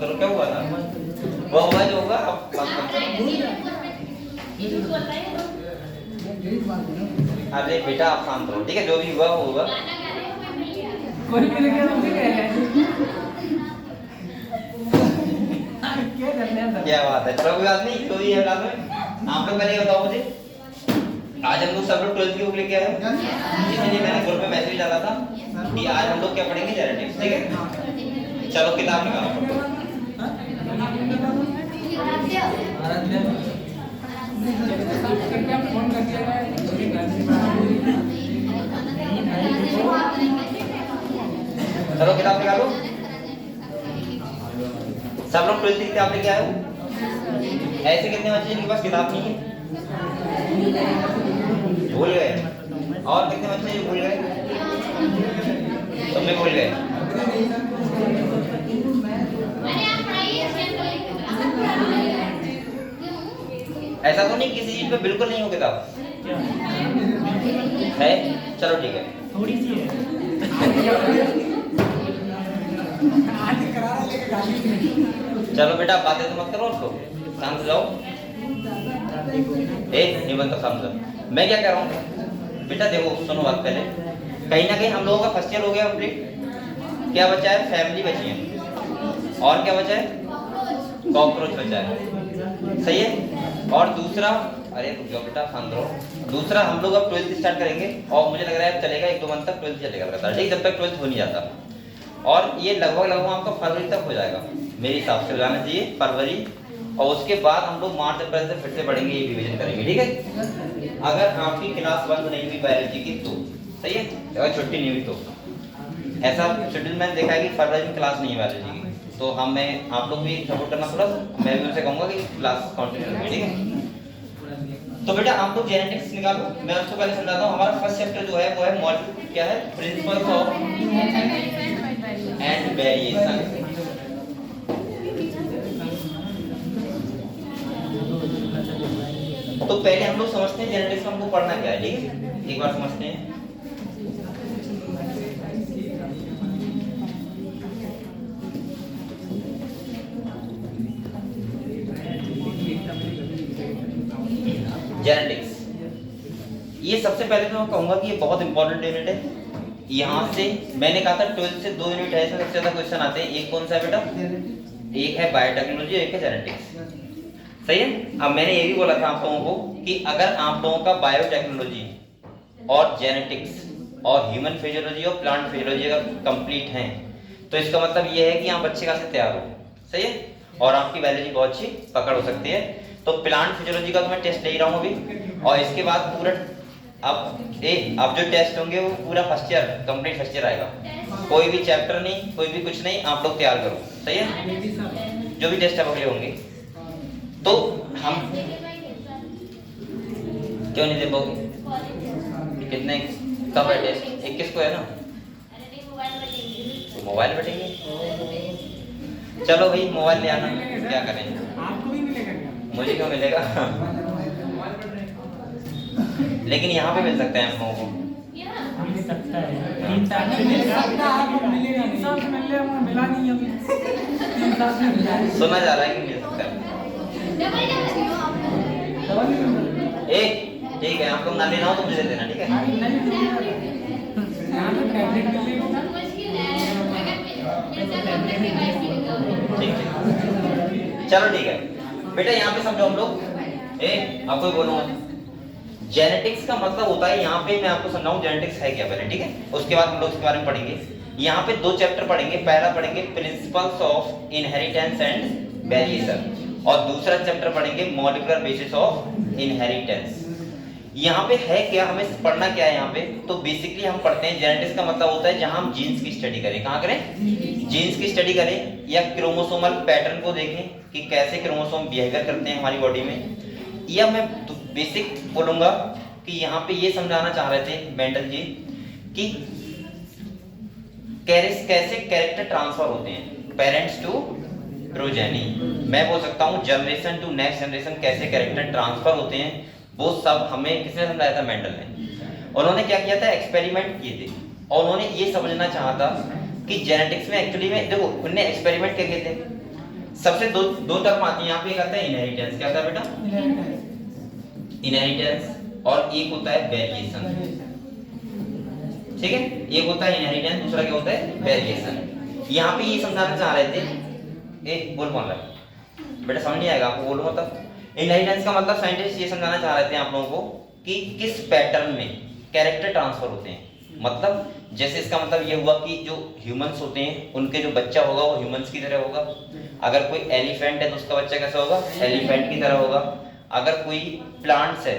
करो, क्या हुआ था? वो होगा जो होगा, अब बात मत करो। अरे बेटा आप शांत रहो, ठीक है? जो भी हुआ वो हुआ। क्या बात है, चलो कोई बात नहीं, तो ये क्लास में आप लोग पहले ये बताओ मुझे, आज हम लोग सब लोग 12th की बुक लेके आए हो? इसीलिए मैंने ग्रुप में मैसेज डाला था कि आज हम लोग क्या पढ़ेंगे, जेनेटिक्स, ठीक है? चलो किताब निकालो। चलो किताब निकालो। सब लोग 12th की किताब लेके आए हो? ऐसे कितने बच्चे जिनके पास किताब नहीं है? भूल गए? और कितने बच्चे जो भूल गए? तुम भी भूल गए? ऐसा तो नहीं किसी चीज पे बिल्कुल नहीं हो किताब है? चलो ठीक है, थोड़ी सी है। चलो बेटा बातें तो मत करो, उसको शांत हो जाओ। नहीं बनता शांत हो। मैं क्या कह रहा हूँ बेटा, देखो सुनो बात पहले। कहीं ना कहीं हम लोगों का फर्स्ट ईयर हो गया कंप्लीट। क्या बचा है? फैमिली बची है। और क्या बचा है? कॉकरोच बचा है, सही है? और दूसरा, अरे रुक जाओ बेटा शांत रहो। दूसरा हम लोग अब 12th स्टार्ट करेंगे और मुझे लग रहा है चलेगा 1-2 मंथ तक 12th चलेगा लगातार, ठीक? जब तक 12th हो नहीं जाता। और ये लगभग आपका फरवरी तक हो जाएगा मेरे हिसाब से, हो जाना चाहिए फरवरी। और उसके बाद हम लोग मार्च अप्रैल से फिर से पढ़ेंगे, ये रिवीजन करेंगे, ठीक है? अगर आपकी क्लास बंद नहीं हुई बायोलॉजी की तो, सही है? अगर छुट्टी नहीं हुई तो ऐसा शेड्यूल मैंने देखा है कि फरवरी में क्लास नहीं है बायोलॉजी की, तो मैं आप लोग भी सपोर्ट करना थोड़ा। मैं भी उनसे कहूँगा कि क्लास कंटिन्यू रखें, ठीक है? तो बेटा आप लोग जेनेटिक्स निकालो। मैं उसको पहले समझाता हूँ। हमारा फर्स्ट चैप्टर जो है वो है क्या है? Principles of and variation. तो पहले हम लोग समझते हैं जेनेटिक्स में हमको पढ़ना क्या है, ठीक है? एक बार समझते हैं। जेनेटिक्स, ये सबसे पहले तो मैं कहूंगा कि ये बहुत इंपॉर्टेंट यूनिट है। यहाँ से मैंने कहा था 12th से 2 यूनिट है, इसमें सबसे ज्यादा क्वेश्चन आते हैं। एक कौन सा है बेटा? एक है बायोटेक्नोलॉजी, एक है जेनेटिक्स, सही है? अब मैंने ये भी बोला था आप लोगों को कि अगर आप लोगों का बायोटेक्नोलॉजी और जेनेटिक्स और ह्यूमन फिजियोलॉजी और प्लांट फिजियोलॉजी अगर कंप्लीट हैं तो इसका मतलब ये है कि आप बच्चे का से तैयार हो, सही है? और आपकी बायोलॉजी बहुत अच्छी पकड़ हो सकती है। तो प्लांट फिजियोलॉजी का तो मैं टेस्ट ले ही रहा हूँ अभी, और इसके बाद पूरा अब जो टेस्ट होंगे वो पूरा first year, complete first year आएगा। कोई भी चैप्टर नहीं, कोई भी कुछ नहीं, आप लोग तैयार करो, सही है? जो भी टेस्ट अगले होंगे तो हम क्यों नहीं दे पाओगे? कितने कब है टेस्ट? 21 को है ना? मोबाइल बैठेंगे? चलो भाई मोबाइल ले आना, क्या करें? आपको भी मिलेगा क्या? मुझे क्यों मिलेगा? लेकिन यहाँ पे मिल सकता है हम लोगों को। मिल सकता है, 3 साल में मिलेगा। आपको मिलेगा, 3 साल में मिला नहीं अभी। 3 साल में मिला है। सुना जा रहा है कि मिल सकता है। एक ठीक है, आप लोग ना लेना हो तो मुझे दे देना, ठीक है? यहाँ पे टैबलेट मिलेगा। ठीक है, चलो ठीक है बेटा, यहाँ पे समझो हम लोग। आपको ही बोलूंगा, जेनेटिक्स का मतलब होता है, यहाँ पे मैं आपको समझाऊं जेनेटिक्स है क्या पहले, ठीक है? उसके बाद हम लोग इसके बारे में पढ़ेंगे। यहाँ पे 2 चैप्टर पढ़ेंगे। पहला पढ़ेंगे principles of inheritance and variation, और दूसरा चैप्टर पढ़ेंगे मॉलिक्यूलर बेसिस ऑफ इनहेरिटेंस। यहाँ पे है क्या, हमें पढ़ना क्या है यहाँ पे? तो बेसिकली हम पढ़ते हैं जेनेटिक्स का मतलब होता है जहां हम जीन्स की स्टडी करें। कहाँ करें? जीन्स की स्टडी करें, या क्रोमोसोमल पैटर्न को देखें कि कैसे क्रोमोसोम बिहेवियर करते हैं हमारी बॉडी में। या मैं बेसिक बोलूंगा कि यहाँ पे ये समझाना चाह रहे थे मेंडल जी कि कैसे कैरेक्टर ट्रांसफर होते हैं पेरेंट्स टू प्रोजेनी। मैं बोल सकता हूँ जनरेशन टू नेक्स्ट जनरेशन कैसे कैरेक्टर ट्रांसफर होते हैं, वो सब हमें किसने समझाया था? मेंडल ने। उन्होंने क्या किया था? एक्सपेरिमेंट किए थे, और उन्होंने ये समझना चाहा था कि जेनेटिक्स में एक्चुअली में देखो, उन्होंने एक्सपेरिमेंट क्या किए थे? सबसे दो टर्म आती है यहाँ पे, एक आता है इनहेरिटेंस। क्या होता है बेटा? इनहेरिटेंस। और एक होता है वेरिएशन। ठीक है, एक होता है इनहेरिटेंस, दूसरा क्या होता है? वेरिएशन। यहाँ पे ये समझाना चाह रहे थे, एक बोल रहा है बेटा, समझ नहीं आएगा आपको, बोलो मतलब। इनहेरिटेंस का मतलब साइंटिस्ट ये समझाना चाह रहे थे आप लोगों को कि किस पैटर्न में कैरेक्टर ट्रांसफर होते हैं। मतलब जैसे इसका मतलब ये हुआ कि जो ह्यूमंस होते हैं उनके जो बच्चा होगा वो ह्यूमंस की तरह होगा। अगर कोई एलिफेंट है तो उसका बच्चा कैसा होगा? एलिफेंट की तरह होगा। अगर कोई प्लांट्स है,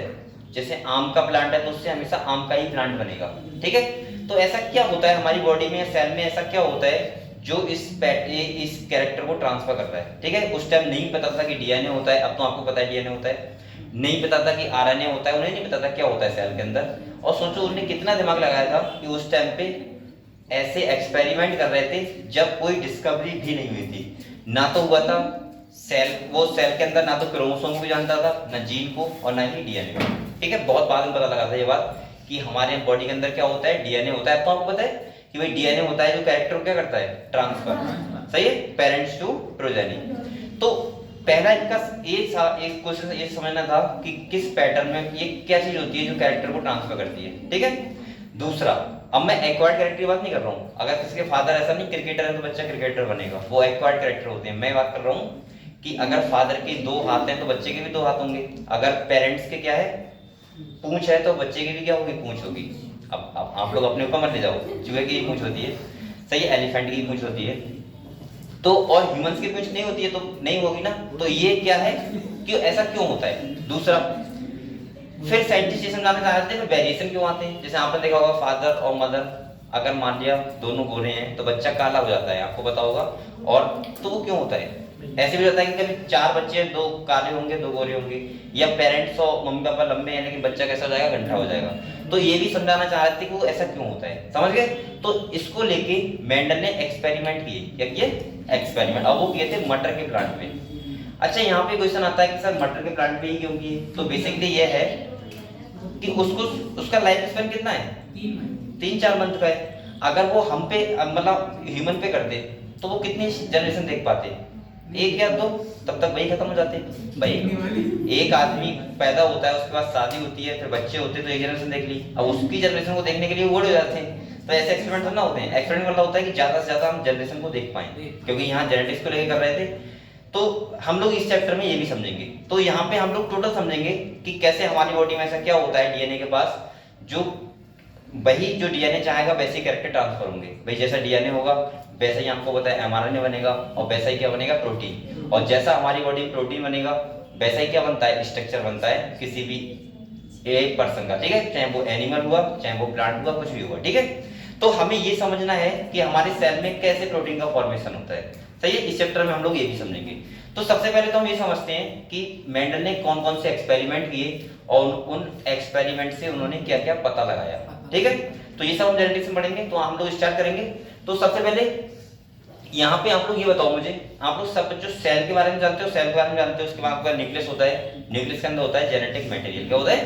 जैसे आम का प्लांट है, तो उससे हमेशा आम का ही प्लांट बनेगा। ठीक है, तो ऐसा क्या होता है हमारी बॉडी में, सेल में ऐसा क्या होता है जो इस कैरेक्टर को ट्रांसफर करता है। ठीक है, उस टाइम नहीं पता था कि डीएनए होता है, अब तो आपको पता है डीएनए होता है। नहीं पता था कि आरएनए होता है, उन्हें नहीं पता था क्या होता है सेल के अंदर। और सोचो उन्होंने कितना दिमाग लगाया था कि उस टाइम पे ऐसे एक्सपेरिमेंट कर रहे थे जब कोई डिस्कवरी भी नहीं हुई थी। ना तो हुआ था सेल, वो सेल के अंदर ना तो क्रोमोसोम को जानता था, ना जीन को, और ना ही डीएनए को। ठीक है, बहुत बाद में पता लगा था ये बात कि हमारे बॉडी के अंदर क्या होता है, डीएनए होता है। तो आपको पता है कि भाई डीएनए होता है जो कैरेक्टर को क्या करता है? ट्रांसफर। सही है, पेरेंट्स टू प्रोजेनी। तो पहला इनका एक क्वेश्चन ये समझना था कि किस पैटर्न में ये क्या चीज होती है जो कैरेक्टर को ट्रांसफर करती है। ठीक है, दूसरा, अब मैं एक्वायर्ड कैरेक्टर की बात नहीं कर रहा हूँ। अगर किसी के फादर ऐसा नहीं क्रिकेटर है तो बच्चा क्रिकेटर बनेगा, वो एक्वायर्ड कैरेक्टर होते हैं। मैं बात कर रहा हूँ कि अगर फादर के 2 हाथ हैं तो बच्चे के भी 2 हाथ होंगे। अगर पेरेंट्स के क्या है, पूंछ है, तो बच्चे की भी क्या होगी? पूंछ होगी। अब आप लोग अपने ऊपर मत ले जाओ, चूहे की पूंछ होती है, सही है, एलिफेंट की पूंछ होती है, तो और ह्यूमंस की पूंछ नहीं होती है, तो नहीं होगी ना। तो ये क्या है, क्यों ऐसा क्यों होता है? दूसरा, फिर साइंटिस्ट ये समझाना चाह रहे थे वेरिएशन क्यों आते हैं। जैसे आपने देखा होगा फादर और मदर, अगर मान लिया दोनों गोरे हैं तो बच्चा काला हो जाता है, आपको पता होगा। और तो वो क्यों होता है? ऐसे भी होता है कि कभी 4 बच्चे हैं, 2 काले होंगे 2 गोरे होंगे, या पेरेंट्स और मम्मी पापा लंबे हैं लेकिन बच्चा कैसा हो जाएगा? गंठा हो जाएगा। तो ये भी समझाना चाह रहे थे कि वो ऐसा क्यों होता है, समझ गए? तो इसको लेके मेंडल ने एक्सपेरिमेंट किए। क्या किए? एक्सपेरिमेंट। अब वो किए थे मटर के प्लांट पे। अच्छा, यहाँ पे क्वेश्चन आता है कि सर मटर के प्लांट पे ही क्यों किए? तो बेसिकली ये है कि उसका लाइफ स्पैन कितना है? 3-4 मंथ का है। अगर वो हम पे मतलब ह्यूमन पे करते तो वो कितनी जनरेशन देख पाते? 1 या 2, तब तक वही खत्म हो जाते भाई। एक आदमी पैदा होता है, उसके बाद शादी होती है, फिर बच्चे होते हैं, तो एक जनरेशन देख ली। अब उसकी जनरेशन को देखने के लिए वो हो जाते हैं। तो ऐसे एक्सपेरिमेंट ना होते हैं। एक्सपेरिमेंट मतलब होता है कि ज्यादा से ज्यादा हम जनरेशन को देख पाएं, क्योंकि यहाँ जेनेटिक्स को लेकर कर रहे थे। तो हम लोग इस चैप्टर में ये भी समझेंगे। तो यहाँ पे हम लोग टोटल समझेंगे कि कैसे हमारी बॉडी में ऐसा क्या होता है डीएनए के पास, जो वही जो डीएनए चाहेगा वैसे कैरेक्टर ट्रांसफर होंगे। भाई जैसा डीएनए होगा वैसा ही आपको पता है एमआरएनए बनेगा, और वैसा ही क्या बनेगा? प्रोटीन। और जैसा हमारी बॉडी में प्रोटीन बनेगा वैसा ही क्या बनता है? स्ट्रक्चर बनता है किसी भी एक पर्सन का। ठीक है, चाहे वो एनिमल हुआ, चाहे वो प्लांट हुआ, कुछ भी हुआ। ठीक है, तो हमें ये समझना है कि हमारे सेल में कैसे प्रोटीन का फॉर्मेशन होता है। सही है, इस चैप्टर में हम लोग ये भी समझेंगे। तो सबसे पहले तो हम ये समझते हैं कि मेंडल ने कौन कौन से एक्सपेरिमेंट किए और उन एक्सपेरिमेंट से उन्होंने क्या क्या पता लगाया। ठीक है, तो ये सब हम जेनेटिक्स में पढ़ेंगे। तो हम लोग स्टार्ट करेंगे। तो सबसे पहले यहाँ पे आप लोग ये बताओ मुझे, आप लोग सब जो सेल के बारे में जानते हो, सेल के बारे में जानते हो, उसके बाद आपका न्यूक्लियस होता है, न्यूक्लियस के अंदर होता है जेनेटिक मटेरियल। क्या होता है?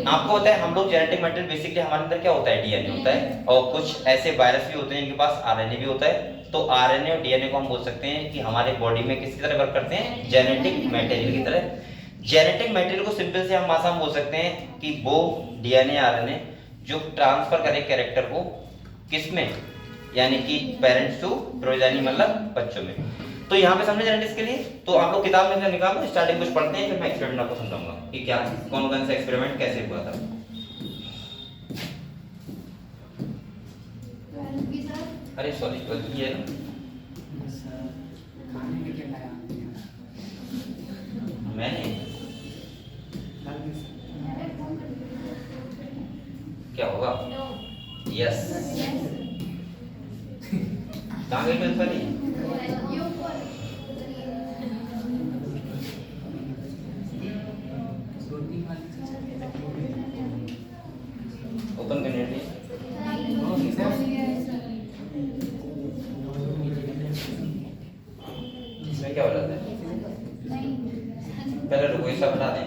आपको पता है हम लोग जेनेटिक मटेरियल बेसिकली हमारे अंदर क्या होता है? डीएनए होता है। और कुछ ऐसे वायरस भी होते हैं जिनके पास आरएनए भी होता है। तो आरएनए और डीएनए को हम बोल सकते हैं कि हमारे बॉडी में किसकी तरह वर्क करते हैं? जेनेटिक मटेरियल की तरह। जेनेटिक मटेरियल को सिंपल से हम भाषा में बोल सकते हैं कि वो डीएनए आरएनए जो ट्रांसफर करे कैरेक्टर को किसमें, यानी कि पेरेंट्स टू प्रोजेनी, मतलब बच्चों में। तो यहाँ पे समझे जेनेटिक्स के लिए। तो आप लोग किताब में से निकालो, स्टार्टिंग कुछ पढ़ते हैं, फिर मैं एक्सपेरिमेंट आपको समझाऊंगा कि क्या कौन कौन सा एक्सपेरिमेंट कैसे हुआ था। अरे सॉरी, गलती है ना, मैंने क्या होगा? यस, कहाँ गई मेरे पहले? ओपन करने के लिए इसमें क्या हो जाता है? पहले रुको, ये सब हटा दें।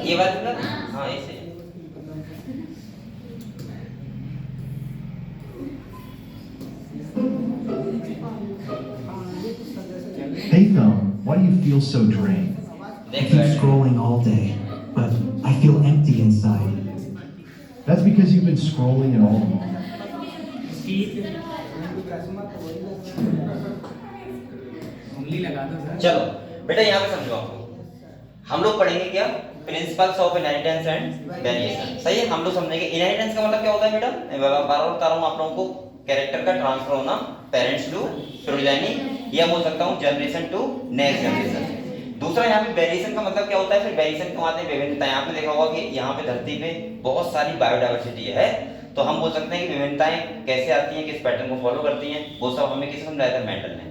ये बात ना, हाँ ऐसे Hey thumb, why do you feel so drained? I keep scrolling all day, but I feel empty inside. That's because you've been scrolling it all along. ठीक उंगली लगा दो सर। चलो बेटा यहाँ पे समझो आपको, हम लोग पढ़ेंगे क्या, principles of inheritance and variation. सही है, हम लोग समझेंगे इनहेरिटेंस का मतलब क्या होता है बेटा, मैं बार बार बता रहा हूँ आप लोगों को, कैरेक्टर का ट्रांसफर होना पेरेंट्स टू प्रोजेनी, या बोल सकता हूँ जनरेशन टू नेक्स्ट जनरेशन। दूसरा यहाँ पे वेरिएशन का मतलब क्या होता है, फिर वेरिएशन क्यों आते हैं, विभिन्नताएं। आपने देखा होगा कि यहाँ पे धरती पे बहुत सारी बायोडाइवर्सिटी है, तो हम बोल सकते हैं कि विभिन्नताएं कैसे आती हैं, किस पैटर्न को फॉलो करती हैं, वो सब हमें किसने समझाया था, मेंडल ने।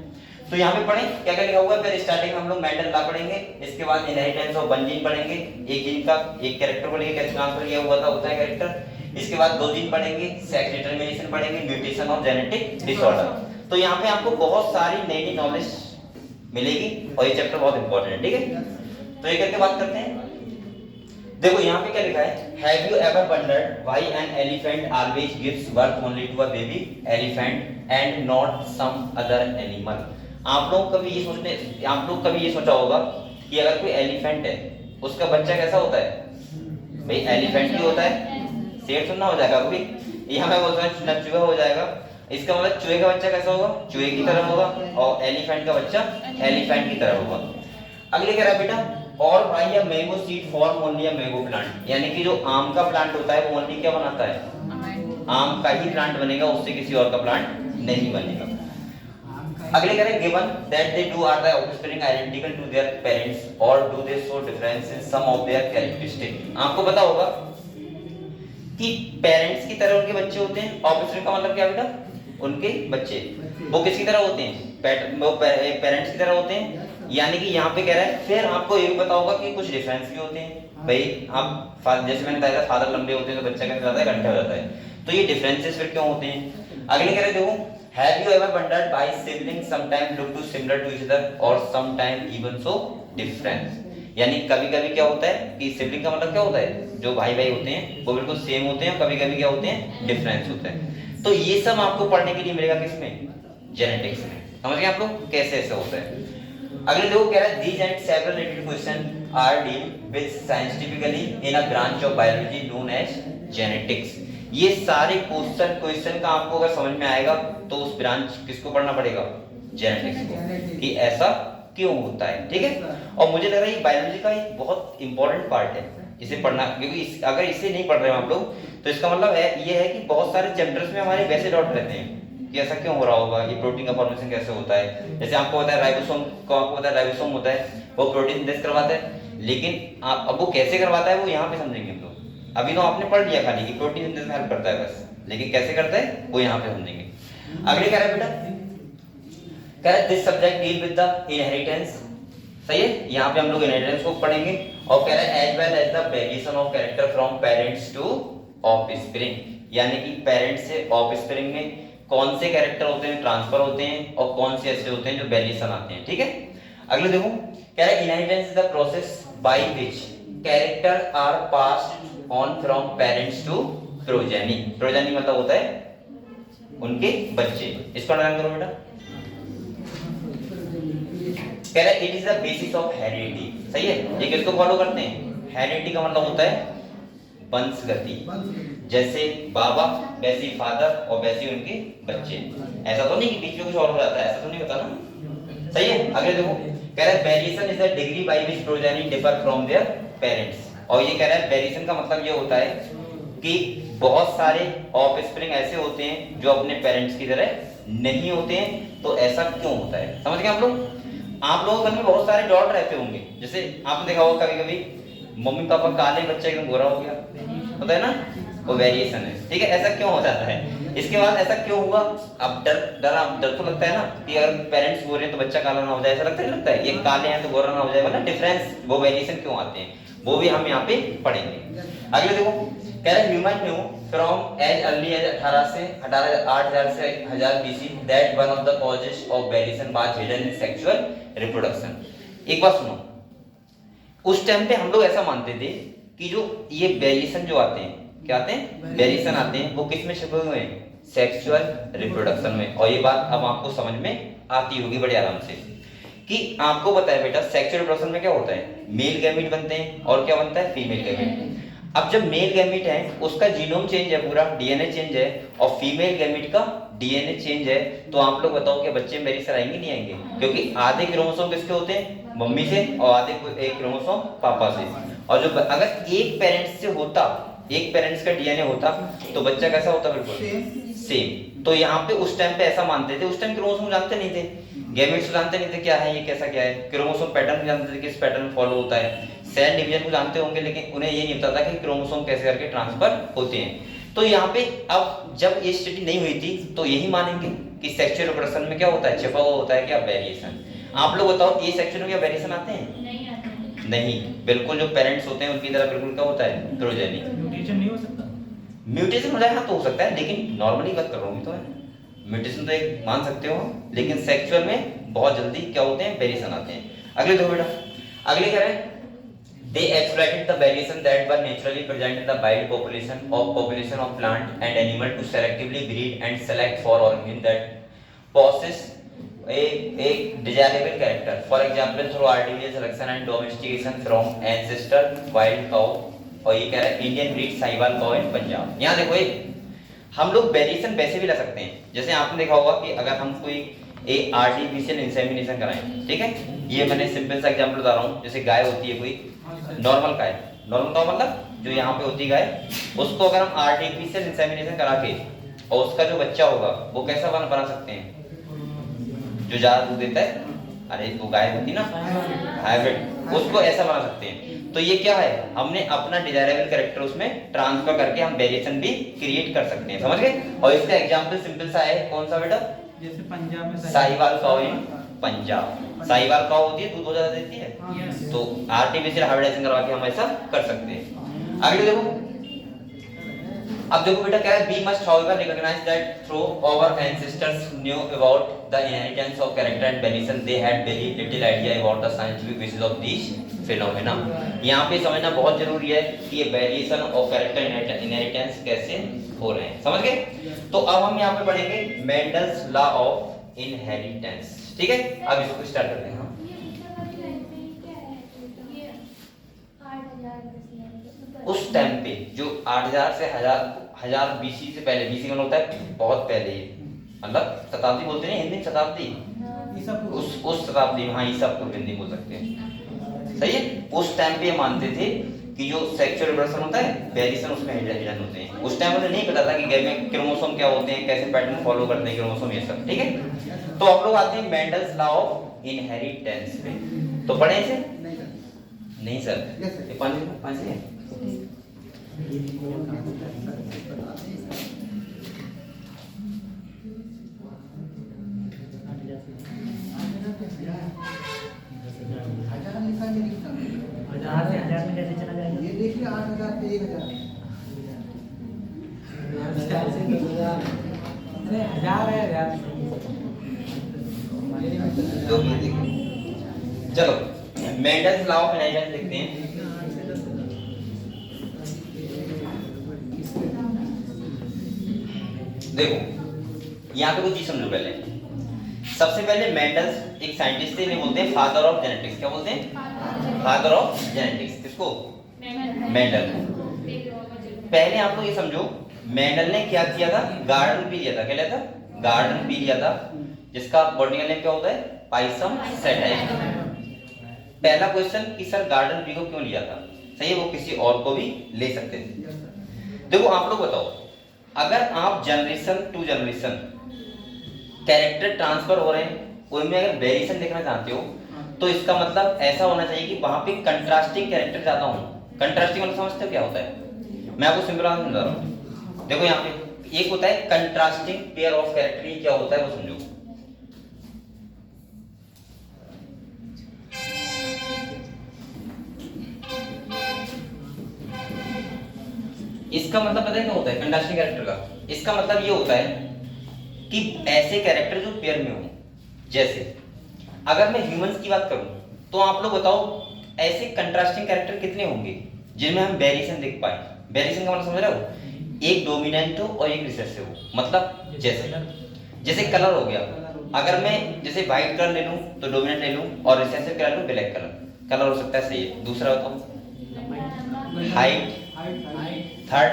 तो यहाँ पे पढ़ें क्या क्या लिखा हुआ है, फिर स्टार्टिंग में हम लोग मेंडल लॉ पढ़ेंगे, इसके बाद इनहेरिटेंस ऑफ वन जीन पढ़ेंगे, एक जीन का एक कैरेक्टर को लेके कैसे ट्रांसफर किया हुआ था होता है कैरेक्टर, इसके बाद दो जीन पढ़ेंगे, सेक्स डिटरमिनेशन पढ़ेंगे, म्यूटेशन और जेनेटिक डिसऑर्डर। तो यहाँ पे आपको बहुत सारी नई नई नॉलेज मिलेगी और ये चैप्टर बहुत इंपॉर्टेंट है, ठीक है। तो ये करके बात करते हैं। देखो यहाँ पे क्या लिखा है, have you ever wondered why an elephant always gives birth only to a baby elephant and not some other animal. आप लोग कभी ये सोचा होगा कि अगर कोई एलिफेंट है उसका बच्चा कैसा होता है, भाई एलिफेंट ही होता है, शेर सुनना हो जाएगा कभी, यहाँ मैं बोलता हूँ चूहा हो जाएगा, इसका मतलब चूहे का बच्चा कैसा होगा, चूहे की तरह होगा, और एलिफेंट का बच्चा एलिफेंट की तरह होगा। अगले कह रहा है बेटा, और भाई या mango seed form only a mango plant, यानी कि जो आम का प्लांट होता है वो ओनली क्या बनाता है, आम का ही प्लांट बनेगा, उससे किसी और का प्लांट नहीं बनेगा। अगले कह रहे हैं, given that they do are the offspring identical to their parents or do they show difference in some of their characteristic. आपको पता होगा कि पेरेंट्स की तरह उनके बच्चे होते हैं, ऑफस्प्रिंग का मतलब क्या बेटा, उनके बच्चे, वो किसकी तरह होते हैं, पेरेंट्स की तरह होते हैं, यानी कि यहाँ पे कह रहा है, फिर आपको ये भी पता होगा कि कुछ डिफरेंस भी होते हैं, भाई आप जैसे मैंने बताया था फादर लंबे होते हैं तो बच्चा कैसे जाता है, घंटे हो जाता है, तो ये डिफरेंसेस फिर क्यों होते हैं। अगले कह रहे देखो, have you ever wondered why siblings sometimes look too similar to each other or sometimes even so different, यानी कभी कभी क्या होता है कि सिबलिंग का मतलब क्या होता है, जो भाई भाई होते हैं वो बिल्कुल सेम होते हैं, कभी कभी क्या होते हैं, डिफरेंस होते हैं। तो ये सब आपको पढ़ने के लिए मिलेगा किसमें, जेनेटिक्स में। समझ गए आप लोग कैसे ऐसा होता है। अगले देखो कह रहा है, these and several related questions are dealt with scientifically in a branch of biology known as genetics। ये सारे क्वेश्चन का आपको अगर समझ में आएगा तो उस ब्रांच किसको पढ़ना पड़ेगा, जेनेटिक्स को, कि ऐसा क्यों होता है, ठीक है। और मुझे लग रहा है ये बायोलॉजी का एक बहुत इंपॉर्टेंट पार्ट है, इसे पढ़ना, क्योंकि अगर इसे नहीं पढ़ रहे हैं आप लोग तो इसका मतलब ये है कि बहुत सारे चैप्टर्स में हमारे वैसे डाउट रहते हैं कि ऐसा क्यों हो रहा होगा, ये प्रोटीन का फॉर्मेशन कैसे होता है। जैसे आपको पता है राइबोसोम को, आपको पता है राइबोसोम होता है, वो प्रोटीन सिंथेसिस करवाता है, लेकिन अब वो कैसे करवाता है वो यहाँ पे समझेंगे हम लोग। अभी तो आपने पढ़ लिया खाली कि प्रोटीन सिंथेसिस में हेल्प करता है बस, लेकिन कैसे करता है वो यहाँ पे समझेंगे। अगले कह रहा है बेटा, कह रहा है this subject deal with the inheritance. सही है, यहाँ पे हम लोग इनहेरिटेंस को पढ़ेंगे, और कह रहा है as well as the variation of character from parents to offspring, यानी कि पेरेंट्स से ऑफस्प्रिंग में कौन से कैरेक्टर होते हैं ट्रांसफर होते हैं और कौन से ऐसे होते हैं जो वेरिएशन आते हैं, ठीक है। अगले देखो कह रहा है inheritance is the process by which character are passed on from parents to progeny. Progeny मतलब होता है उनके बच्चे, इसको अंडरलाइन करो बेटा। कह रहा है it is the basis of heredity. सही है, ये किसको फॉलो करते हैं, हेरिडिटी का मतलब होता है वंशगति, जैसे बाबा वैसे फादर और वैसे उनके बच्चे। ऐसा तो नहीं कि बीच में कुछ और हो जाता है, ऐसा तो नहीं होता ना। सही है, अगले देखो कह रहा है variation is the degree by which progeny differ from there parents. और ये कह रहा है वेरिएशन का मतलब ये होता है कि बहुत सारे ऑफस्प्रिंग ऐसे होते हैं जो अपने पेरेंट्स की तरह नहीं होते हैं, तो ऐसा क्यों होता है, समझ गए आप लोग। आप लोगों के मन में बहुत सारे डाउट रहते होंगे, जैसे आपने देखा होगा कभी कभी मम्मी पापा काले, बच्चा एकदम गोरा हो गया, होता है ना, वो वेरिएशन है, ठीक है। ऐसा क्यों हो जाता है, इसके बाद ऐसा क्यों हुआ, अब डर तो लगता है ना कि अगर पेरेंट्स गोरे हैं तो बच्चा काला ना हो जाए, ऐसा लगता है, लगता है ये काले हैं तो गोरा ना हो जाए, मतलब डिफरेंस, वो वेरिएशन क्यों आते हैं वो भी हम यहाँ पे पढ़ेंगे। अगले देखो कह रहे human knew from as early as 8000 से 1000 BC that one of the causes of variation was hidden in sexual reproduction. एक बात सुनो, उस टाइम पे हम लोग ऐसा मानते थे कि जो ये वेरिएशन जो आते हैं, क्या आते हैं, वेरिएशन आते हैं, वो किस में छिपे हुए हैं, सेक्सुअल रिप्रोडक्शन में। और ये बात अब आपको समझ में आती होगी बड़े आराम से कि आपको पता है बेटा सेक्सुअल रिप्रोडक्शन में क्या होता है, मेल गैमीट बनते हैं और क्या बनता है, फीमेल गैमीट। अब जब मेल गैमीट है उसका जीनोम चेंज है, पूरा डीएनए चेंज है, और फीमेल गैमीट का डीएनए चेंज है, तो आप लोग बताओ कि बच्चे मेरी सर आएंगे नहीं आएंगे? क्योंकि आधे क्रोमोसोम किसके होते हैं, मम्मी से, और आधे एक क्रोमोसोम पापा से। और जो अगर एक पेरेंट्स से होता, एक पेरेंट्स का डीएनए होता तो बच्चा कैसा होता, बिल्कुल सेम। तो यहाँ पे उस टाइम पे ऐसा मानते थे, उस टाइम क्रोमोसोम जानते नहीं थे, गैमेट्स जानते नहीं थे क्या है ये, कैसा क्या है, क्रोमोसोम पैटर्न जानते थे किस पैटर्न फॉलो होता है, सेल डिवीजन को जानते होंगे, लेकिन उन्हें ये नहीं पता था कि क्रोमोसोम कैसे करके ट्रांसफर होते हैं। तो यहाँ पे अब जब ये स्टडी नहीं हुई थी तो यही मानेंगे कि सेक्सुअल रिप्रोडक्शन में क्या होता है, छिपा हुआ होता है क्या, वेरिएशन। आप लोग बताओ ये सेक्सुअल में क्या वेरिएशन आते हैं? नहीं आते हैं। नहीं, बिल्कुल जो पेरेंट्स होते हैं उनकी तरह बिल्कुल क्या होता है, प्रोजेनी। म्यूटेशन नहीं हो सकता? म्यूटेशन हो जाए हाँ तो हो सकता है, लेकिन नॉर्मली बात कर रहा हूँ तो म्यूटेशन तो एक मान सकते हो, लेकिन सेक्सुअल में बहुत जल्दी क्या होते हैं, वेरिएशन आते हैं। अगले दो बेटा, अगले कह रहे हैं they exploited the variation that were naturally present in the wild population of plant and animal to selectively breed and select for organisms that possess a desirable character, for example through artificial selection and domestication from ancestor wild cow। और ये कह रहा है Indian breed Sahiwal cow इन पंजाब। यहाँ देखो हम लोग variation वैसे भी ला सकते हैं, जैसे आपने देखा होगा कि अगर हम कोई एक आर्टिफिशियल इंसेमिनेशन कराएं, ठीक है, ये मैंने सिंपल सा एग्जांपल बता रहा हूँ, जैसे गाय होती है कोई नॉर्मल गाय, नॉर्मल का मतलब जो यहाँ पे होती है गाय, उसको अगर हम आर्टिफिशियल इंसेमिनेशन करा के और उसका जो बच्चा होगा वो कैसा बना सकते हैं, जो ज्यादा दूध देता है, अरे वो गाय होती ना हाइब्रिड, उसको ऐसा बना सकते हैं। तो ये क्या है, हमने अपना डिजायरेबल कैरेक्टर उसमें ट्रांसफर करके हम वेरिएशन भी क्रिएट कर सकते हैं, समझ गए। और इसका एग्जांपल सिंपल सा है, कौन सा बेटा, जैसे पंजाब में साहिवाल काउ इन पंजाब। साहिवाल काउ होती है, दूध बहुत ज्यादा देती है, तो आर्टिफिशियल हाइब्रिडाइजेशन करवा के हम ऐसा कर सकते हैं। आगे देखो, अब देखो बेटा क्या है, we must however recognize that through our ancestors knew about the inheritance of character and variation, they had very little idea about the scientific basis of these phenomena। यहाँ पे समझना बहुत जरूरी है कि ये वेरिएशन और कैरेक्टर इनहेरिटेंस कैसे हो रहे हैं, समझ गए। तो अब हम यहाँ पे पढ़ेंगे मेंडल्स लॉ ऑफ इनहेरिटेंस, ठीक है। अब इसको स्टार्ट करते हैं। उस टाइम पे जो 8000 से 1000 बीसी से पहले, बीसी में होता है बहुत पहले, मतलब शताब्दी बोलते हैं हिंदी में, शताब्दी, उस शताब्दी में, हाँ ईसा पूर्व हिंदी बोल सकते हैं, सही है। उस टाइम पे मानते थे कि जो सेक्सुअल रिप्रोडक्शन होता है वेरिएशन उसमें हिडन होते हैं। उस टाइम उन्हें नहीं पता था कि गैप में क्रोमोसोम क्या होते हैं, कैसे पैटर्न फॉलो करते हैं क्रोमोसोम, ये सब, ठीक है। तो आप लोग आते हैं मेंडल्स लॉ ऑफ इनहेरिटेंस पे, तो पढ़े इसे? नहीं सर, ये पांच है। हजार में कैसे चला जाएगा? ये देखिए 8000 पे 1000 अरे हजार है यार। चलो मेंडल्स लॉ ऑफ इनहेरिटेंस देखते हैं। देखो यहाँ पे कुछ चीज समझो पहले। सबसे पहले मेंडल्स एक साइंटिस्ट थे, इन्हें बोलते हैं फादर ऑफ जेनेटिक्स। क्या बोलते हैं? Father of genetics. किसको? मेंडल। पहले आप लोग ये समझो, मेंडल ने क्या किया था, गार्डन बी लिया था। क्या लिया था? गार्डन बी लिया था, जिसका बॉटनिकल नेम क्या होता है? पाइसम सैटाइव। पहला क्वेश्चन कि सर गार्डन बी को क्यों लिया था? सही है, वो किसी और को भी ले सकते थे। देखो आप लोग बताओ, अगर आप generation to generation character transfer हो रहे हैं, उनमें अगर वेरिएशन देखना चाहते हो, तो इसका मतलब ऐसा होना चाहिए कि वहां पे कंट्रास्टिंग कैरेक्टर ज्यादा हो। कंट्रास्टिंग मतलब समझते हो क्या होता है? मैं आपको सिंपल समझा रहा हूँ। देखो यहाँ पे एक होता है कंट्रास्टिंग पेयर ऑफ कैरेक्टर, ये क्या होता है वो समझो। इसका मतलब पता है क्या होता है कंट्रास्टिंग कैरेक्टर का? इसका मतलब ये होता है कि ऐसे कैरेक्टर जो पेयर में हो। जैसे अगर मैं ह्यूमंस की बात करूं, तो आप लोग बताओ ऐसे कंट्रास्टिंग कैरेक्टर कितने होंगे जिनमें हम वेरिएशन देख पाए? वेरिएशन का मतलब समझ रहे हो? एक डोमिनेंट हो और एक रिसेसिव हो। मतलब जैसे कलर हो गया, अगर मैं जैसे व्हाइट कलर ले लूं तो डोमिनेंट ले लूं और रिसेसिव कलर लूं ब्लैक कलर हो सकता है, सही है। दूसरा बताओ, हाइट, थर्ड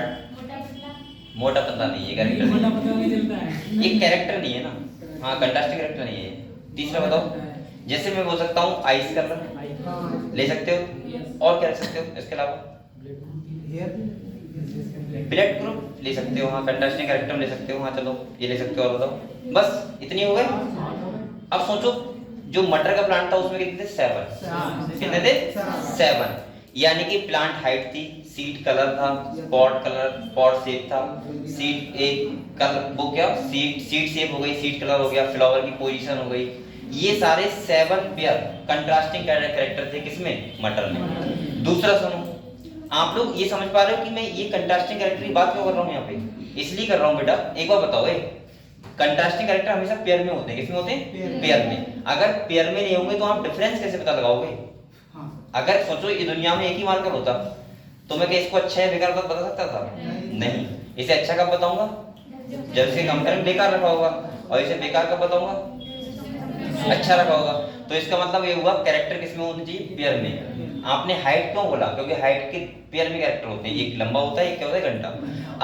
मोटा पतला नहीं है, कैरेक्टर मोटा नहीं पतला नहीं चलता है, है, ये कैरेक्टर नहीं है ना, हाँ कंट्रास्टिंग कैरेक्टर नहीं है। तीसरा बताओ, जैसे मैं बोल सकता हूँ आइस कलर ले सकते हो, और क्या रख सकते हो इसके अलावा, ब्लड ग्रुप ले सकते हो, हाँ कंट्रास्टिंग कैरेक्टर ले सकते हो, हाँ चलो ये ले सकते हो। और बताओ, बस इतनी हो गए। अब सोचो जो मटर का प्लांट था उसमें कितने थे, 7। कितने थे, 7। यानी कि प्लांट हाइट थी, सीड कलर था, पॉट शेप था, सीड एक कलर वो क्या सीड शेप हो गई, सीड कलर हो गया, फ्लावर की पोजीशन हो गई। ये सारे 7 पेयर कंट्रास्टिंग कैरेक्टर थे किसमें, मटर में। दूसरा सुनो, आप लोग ये समझ पा रहे हो कि मैं ये कंट्रास्टिंग कैरेक्टर की बात क्यों कर रहा हूँ यहाँ पे, इसलिए कर रहा हूँ बेटा। एक बार बताओ, कंट्रास्टिंग कैरेक्टर हमेशा पेयर में होते हैं, किसमें होते हैं, पेयर में। अगर पेयर में नहीं होंगे तो आप डिफरेंस कैसे पता लगाओगे। अगर सोचो ये दुनिया में एक ही मार्कर होता तो मैं क्या इसको अच्छा है बेकार बता सकता था, नहीं। इसे अच्छा कब बताऊंगा, जब इसके कंपेयर में बेकार रखा होगा, और इसे बेकार कब बताऊंगा, अच्छा रखा होगा। तो इसका मतलब ये हुआ कैरेक्टर किसमें होनी चाहिए, पेयर में। आपने हाइट क्यों बोला, क्योंकि हाइट के पेयर में कैरेक्टर होते हैं, एक लंबा होता है एक क्या होता है, घंटा।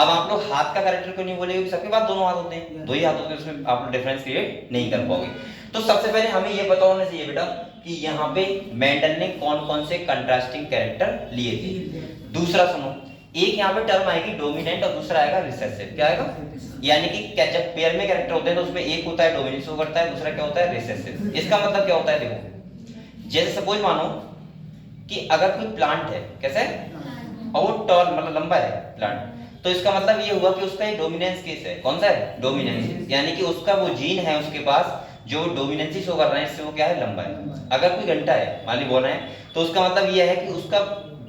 अब आप लोग हाथ का कैरेक्टर क्यों नहीं बोले, क्योंकि सबके पास दोनों हाथ होते हैं, 2 ही हाथ होते हैं, उसमें आप लोग डिफरेंस क्रिएट नहीं कर पाओगे। तो सबसे पहले हमें ये पता होना चाहिए बेटा कि यहाँ पे मेंडल ने कौन कौन से कंट्रास्टिंग कैरेक्टर लिए थे। दूसरा सुनो, एक यहाँ पे टर्म आएगी डोमिनेंट और दूसरा आएगा रिसेसिव। क्या आएगा, यानी कि जब पेयर में कैरेक्टर होते हैं तो उसमें एक होता है डोमिनेंस शो करता है, दूसरा क्या होता है, रिसेसिव। इसका मतलब क्या होता है, देखो जैसे सपोज मानो कि अगर कोई प्लांट है, कैसे है, और वो टॉल मतलब लंबा है प्लांट, तो इसका मतलब ये हुआ कि उसका एक डोमिनेंस केस है। कौन सा है, डोमिनेंस, यानी कि उसका वो जीन है उसके पास जो डोमिनेंसी शो कर रहा है, इससे वो क्या है, लंबा है। अगर कोई घंटा है, मान ली बोना है, तो उसका मतलब ये है कि उसका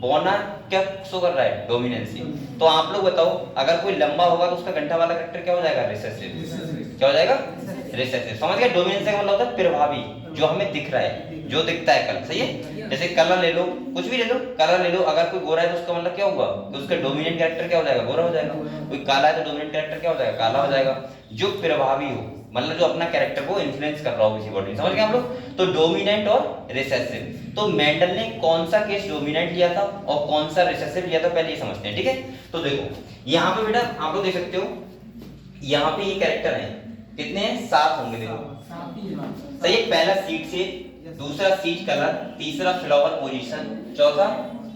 बोना क्या शो कर रहा है, डोमिनेंसी। तो आप लोग बताओ, अगर कोई लंबा होगा तो उसका घंटा वाला कैरेक्टर क्या हो जाएगा, रिसेसिव। क्या हो जाएगा, रिसेसिव। समझ गए, डोमिनेंस का मतलब होता है प्रभावी, जो हमें दिख रहा है, जो दिखता है कल, सही है। जैसे कलर ले लो, कुछ भी ले लो, कलर ले लो, अगर कोई गोरा है तो उसका मतलब क्या होगा, कि उसका डोमिनेंट कैरेक्टर क्या हो जाएगा, गोरा हो जाएगा। कोई काला है तो डोमिनेंट कैरेक्टर क्या हो जाएगा, काला हो जाएगा। जो प्रभावी हो, मतलब जो अपना कैरेक्टर को इन्फ्लुएंस कर रहा हो किसी बॉडी में, समझ गए आप लोग। तो डोमिनेंट और रिसेसिव, तो मेंडल ने कौन सा केस डोमिनेंट लिया था और कौन सा रिसेसिव लिया था, पहले ये समझते हैं, ठीक है। तो देखो यहाँ पे बेटा आप लोग देख सकते हो, यहाँ पे ये कैरेक्टर है, कितने हैं, 7 होंगे, देखो सही है। पहला सीड से, दूसरा सीड कलर, तीसरा फ्लावर पोजीशन, चौथा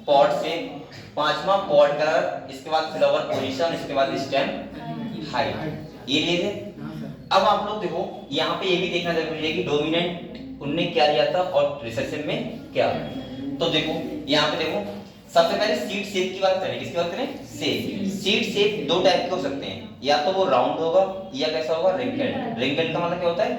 पॉट से, पांचवा पॉट कलर, इसके बाद फ्लावर पोजीशन, इसके बाद स्टेम हाइट, ये लिए थे। अब आप लोग देखो यहाँ पे ये भी देखना जरूरी है कि डोमिनेंट उनने क्या लिया था और रिसेसिव में क्या। तो देखो यहाँ पे देखो, सबसे पहले सीड शेप की बात करें, किसकी बात करें, शेप। सीड शेप 2 टाइप के हो सकते हैं, या तो वो राउंड होगा या कैसा होगा, रिंकल्ड। रिंकल्ड का मतलब क्या होता है,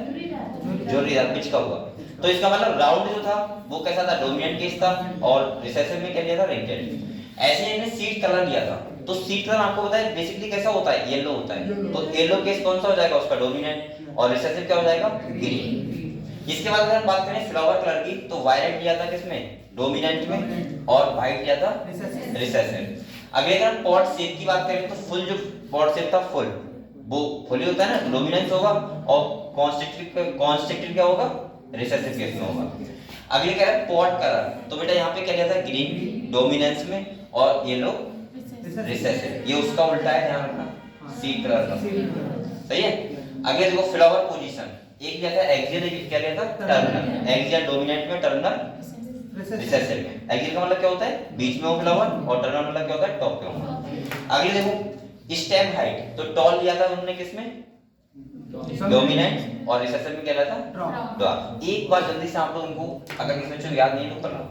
झुर्रीदार, पिच का होगा। तो इसका मतलब राउंड जो था वो कैसा था, डोमिनेंट केस था, और रिसेसिव में क्या लिया था, रिंकल्ड। ऐसे इन्होंने सीड कलर लिया था। तो सीड कलर आपको पता है बेसिकली कैसा होता है, येलो होता है। तो येलो केस कौन सा हो जाएगा, उसका डोमिनेंट, और रिसेसिव क्या हो जाएगा, ग्रीन। इसके बाद अगर हम बात करें फ्लावर कलर की, तो वायलेट लिया था किसमें, डोमिनेंट में, और व्हाइट लिया था रिसेसिव। अगर हम पॉट शेप की बात करें तो फुल, जो पॉट शेप था फुल, वो फुल ही होता है ना, डोमिनेंस होगा, और कॉन्स्ट्रिक्टिव क्या होगा, रिसेसिव केस में होगा। अगले कह रहे हैं पॉट कलर, तो बेटा यहाँ पे क्या लिया था, ग्रीन डोमिनेंस में और येलो रिसेसिव। ये उसका उल्टा है, ध्यान रखना, सीड कलर का, सही है। अगले देखो फ्लावर पोजीशन, एक लिया था एक्सियल, एक क्या लिया था, टर्मिनल। एक्सियल डोमिनेंट में, टर्मिनल रिसेसिव में। एक्सियल का मतलब क्या होता है, बीच में हो फ्लावर, और टर्मिनल मतलब क्या होता है, टॉप पे हो। अगले देखो स्टेम हाइट, तो टॉल लिया था उन्होंने किसमें, डोमिनेंट, और रिसेसिव में क्या लिया था, ड्वार्फ। एक बार जल्दी से आप लोग इनको अगर किसी बच्चों को याद नहीं तो कर लो,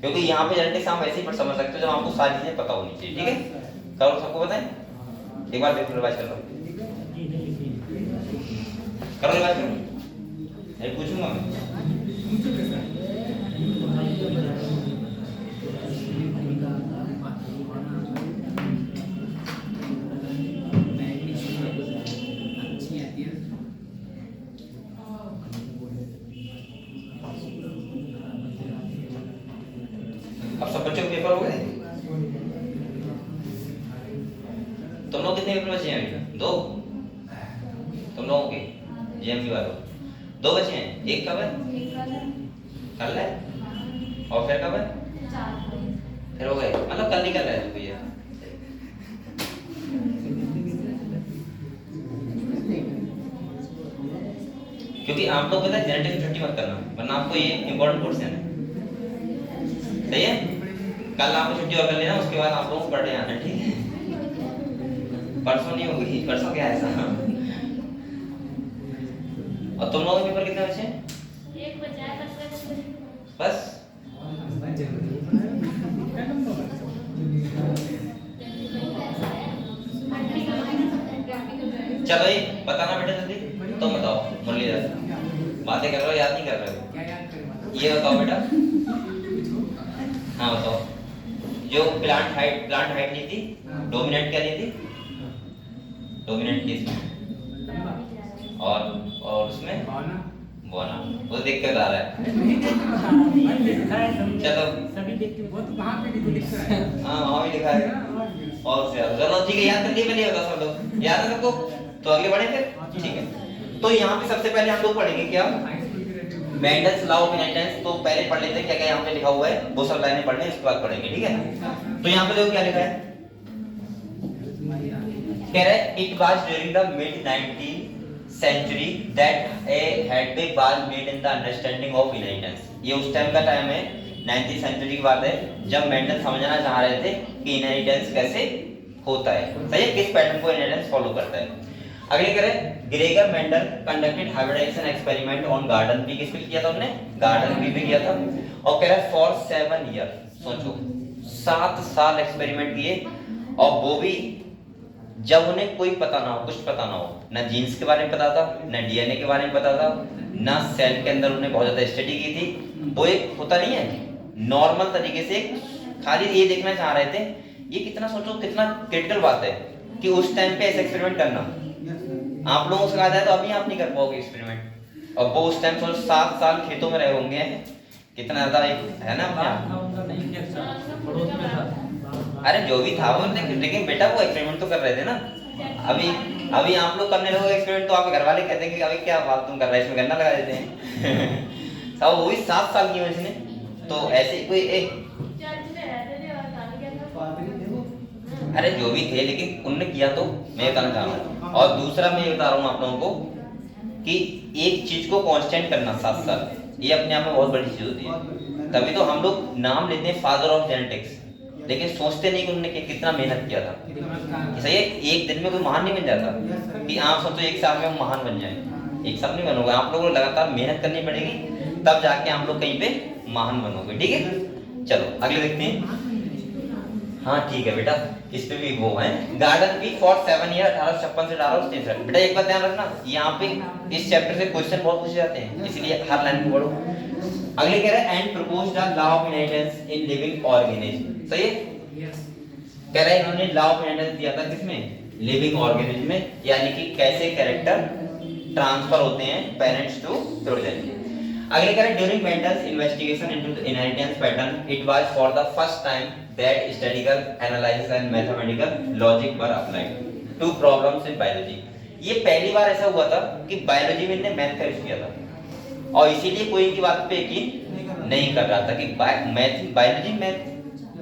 क्योंकि यहाँ पे जनरली आप ऐसे ही पढ़ समझ सकते हो जब आपको सारी चीजें पता होनी चाहिए, ठीक है। करो, सबको पता है, एक बार देखो, रिवाइज कर लो, करो रिवाइज करो, नहीं पूछूंगा मैं। अब सब बच्चों के पेपर हो गए, तुम लोग कितने पेपर बचे हैं अभी? 2 तुम लोगों के जेएमपी वालों 2 बचे हैं। एक कब है? कल है। और फिर कब है? फिर हो गए, मतलब कल निकल रहा है तो भैया। क्योंकि आप लोग पता है जेनेटिक्स छुट्टी मत करना, वरना आपको ये इंपॉर्टेंट क्वेश्चन है। सही है? कल आपको छुट्टी और कर लेना, उसके बाद आप लोगों को पढ़ने आना, ठीक है? परसों नहीं होगी, परसों क्या है ऐसा? और तुम लोगों के पेपर कितने बचे हैं? एक बचा है, बस चलो ये बताना बेटा जल्दी। तुम बताओ मुरलीधर, बातें कर रहे हो याद नहीं कर रहे हो? ये बताओ बेटा। हाँ बताओ, जो प्लांट हाइट ली थी, डोमिनेंट क्या ली थी? डोमिनेंट किसमें? और उसमें बोना, वो देख के बता रहा है। चलो सभी देख के वो तो वहां पे भी लिखा है। हाँ वहाँ भी लिखा है। और से चलो ठीक है, याद कर लिए पहले बता सब लोग, याद है सबको? तो आगे बढ़े फिर, ठीक है। तो यहाँ पे सबसे पहले हम लोग पढ़ेंगे क्या? Mendel's law of inheritance. तो पहले पढ़ लेते हैं क्या क्या यहाँ पे लिखा हुआ है, वो सब लाइनें पढ़ने उसके बाद पढ़ेंगे, ठीक है? तो यहाँ पे देखो क्या लिखा है, कह रहा है it was during the mid 19th century that a headway was made in the understanding of inheritance। ये उस टाइम का टाइम है, 19th सेंचुरी की बात है, जब मेंडल समझना चाह रहे थे कि इनहेरिटेंस कैसे होता है, सही है, किस पैटर्न को इनहेरिटेंस फॉलो करता है। अगले कह रहे Gregor Mendel conducted hybridization experiment on garden pea, किस पे किया था उन्होंने? गार्डन पी पे किया था। और कह रहा है फॉर 7 ईयर, सोचो 7 साल एक्सपेरिमेंट किए, और वो भी जब उन्हें कोई पता ना हो, कुछ पता ना हो, ना जीन्स के बारे में पता था, ना डीएनए के बारे में पता था, ना सेल के अंदर उन्हें बहुत ज्यादा स्टडी की थी। वो एक होता नहीं है नॉर्मल तरीके से, खाली ये देखना चाह रहे थे। ये कितना सोचो कितना क्रिटिकल बात है कि उस टाइम पे ऐसा एक्सपेरिमेंट करना। आप लोगों से कहा जाए तो अभी आप नहीं कर पाओगे एक्सपेरिमेंट, और वो उस टाइम सोचो 7 साल खेतों में रहे होंगे, कितना ज्यादा है ना अपने आप। अरे जो भी था वो, लेकिन बेटा वो एक्सपेरिमेंट तो कर रहे थे ना। अभी आप लोग करने लगोगे एक्सपेरिमेंट तो आपके घर वाले कहते हैं कि अभी क्या बात तुम कर रहे हो, इसमें गन्ना लगा देते हैं। सब वो भी 7 साल की वजह से, तो ऐसे कोई अरे जो भी थे, लेकिन उन्होंने किया तो मैं बताना चाह रहा हूँ। और दूसरा मैं बता रहा हूँ आप लोगों को कि एक चीज को कांस्टेंट करना 7 साल, ये अपने आप में बहुत बड़ी चीज होती है। तभी तो हम लोग नाम लेते हैं फादर ऑफ जेनेटिक्स, लेकिन सोचते नहीं कि उन्होंने कितना मेहनत किया था। सही है, एक दिन में कोई महान नहीं बन जाता कि आप सोचो एक साल में हम महान बन जाए, एक साल नहीं बनोगे। आप लोगों को लगातार मेहनत करनी पड़ेगी, तब जाके आप लोग कहीं पे महान बनोगे, ठीक है? चलो अगले देखते हैं। हाँ ठीक है बेटा, इस पे भी वो है गार्डन भी फॉर 7 ईयर 1856 से 1863। बेटा एक बात ध्यान रखना, यहाँ पे इस चैप्टर से क्वेश्चन बहुत पूछे जाते हैं, इसलिए हर लाइन में पढ़ो। अगले कह रहे हैं and proposed the law of inheritance in living organism. सही है, कह रहे हैं इन्होंने लॉ ऑफ इनहेरिटेंस दिया था किसमें? लिविंग ऑर्गेनिज्म में, यानी कि कैसे कैरेक्टर ट्रांसफर होते हैं पेरेंट्स टू प्रोजेनी। अगले कह रहे हैं during Mendel's investigation into the inheritance pattern it was for the first time that statistical analysis and mathematical logic were applied to problems in biology। ये पहली बार ऐसा हुआ था कि बायोलॉजी में इन्होंने मैथ का यूज किया था, और इसीलिए कोई इनकी बात पे यकीन नहीं कर रहा था कि बायोलॉजी मैथ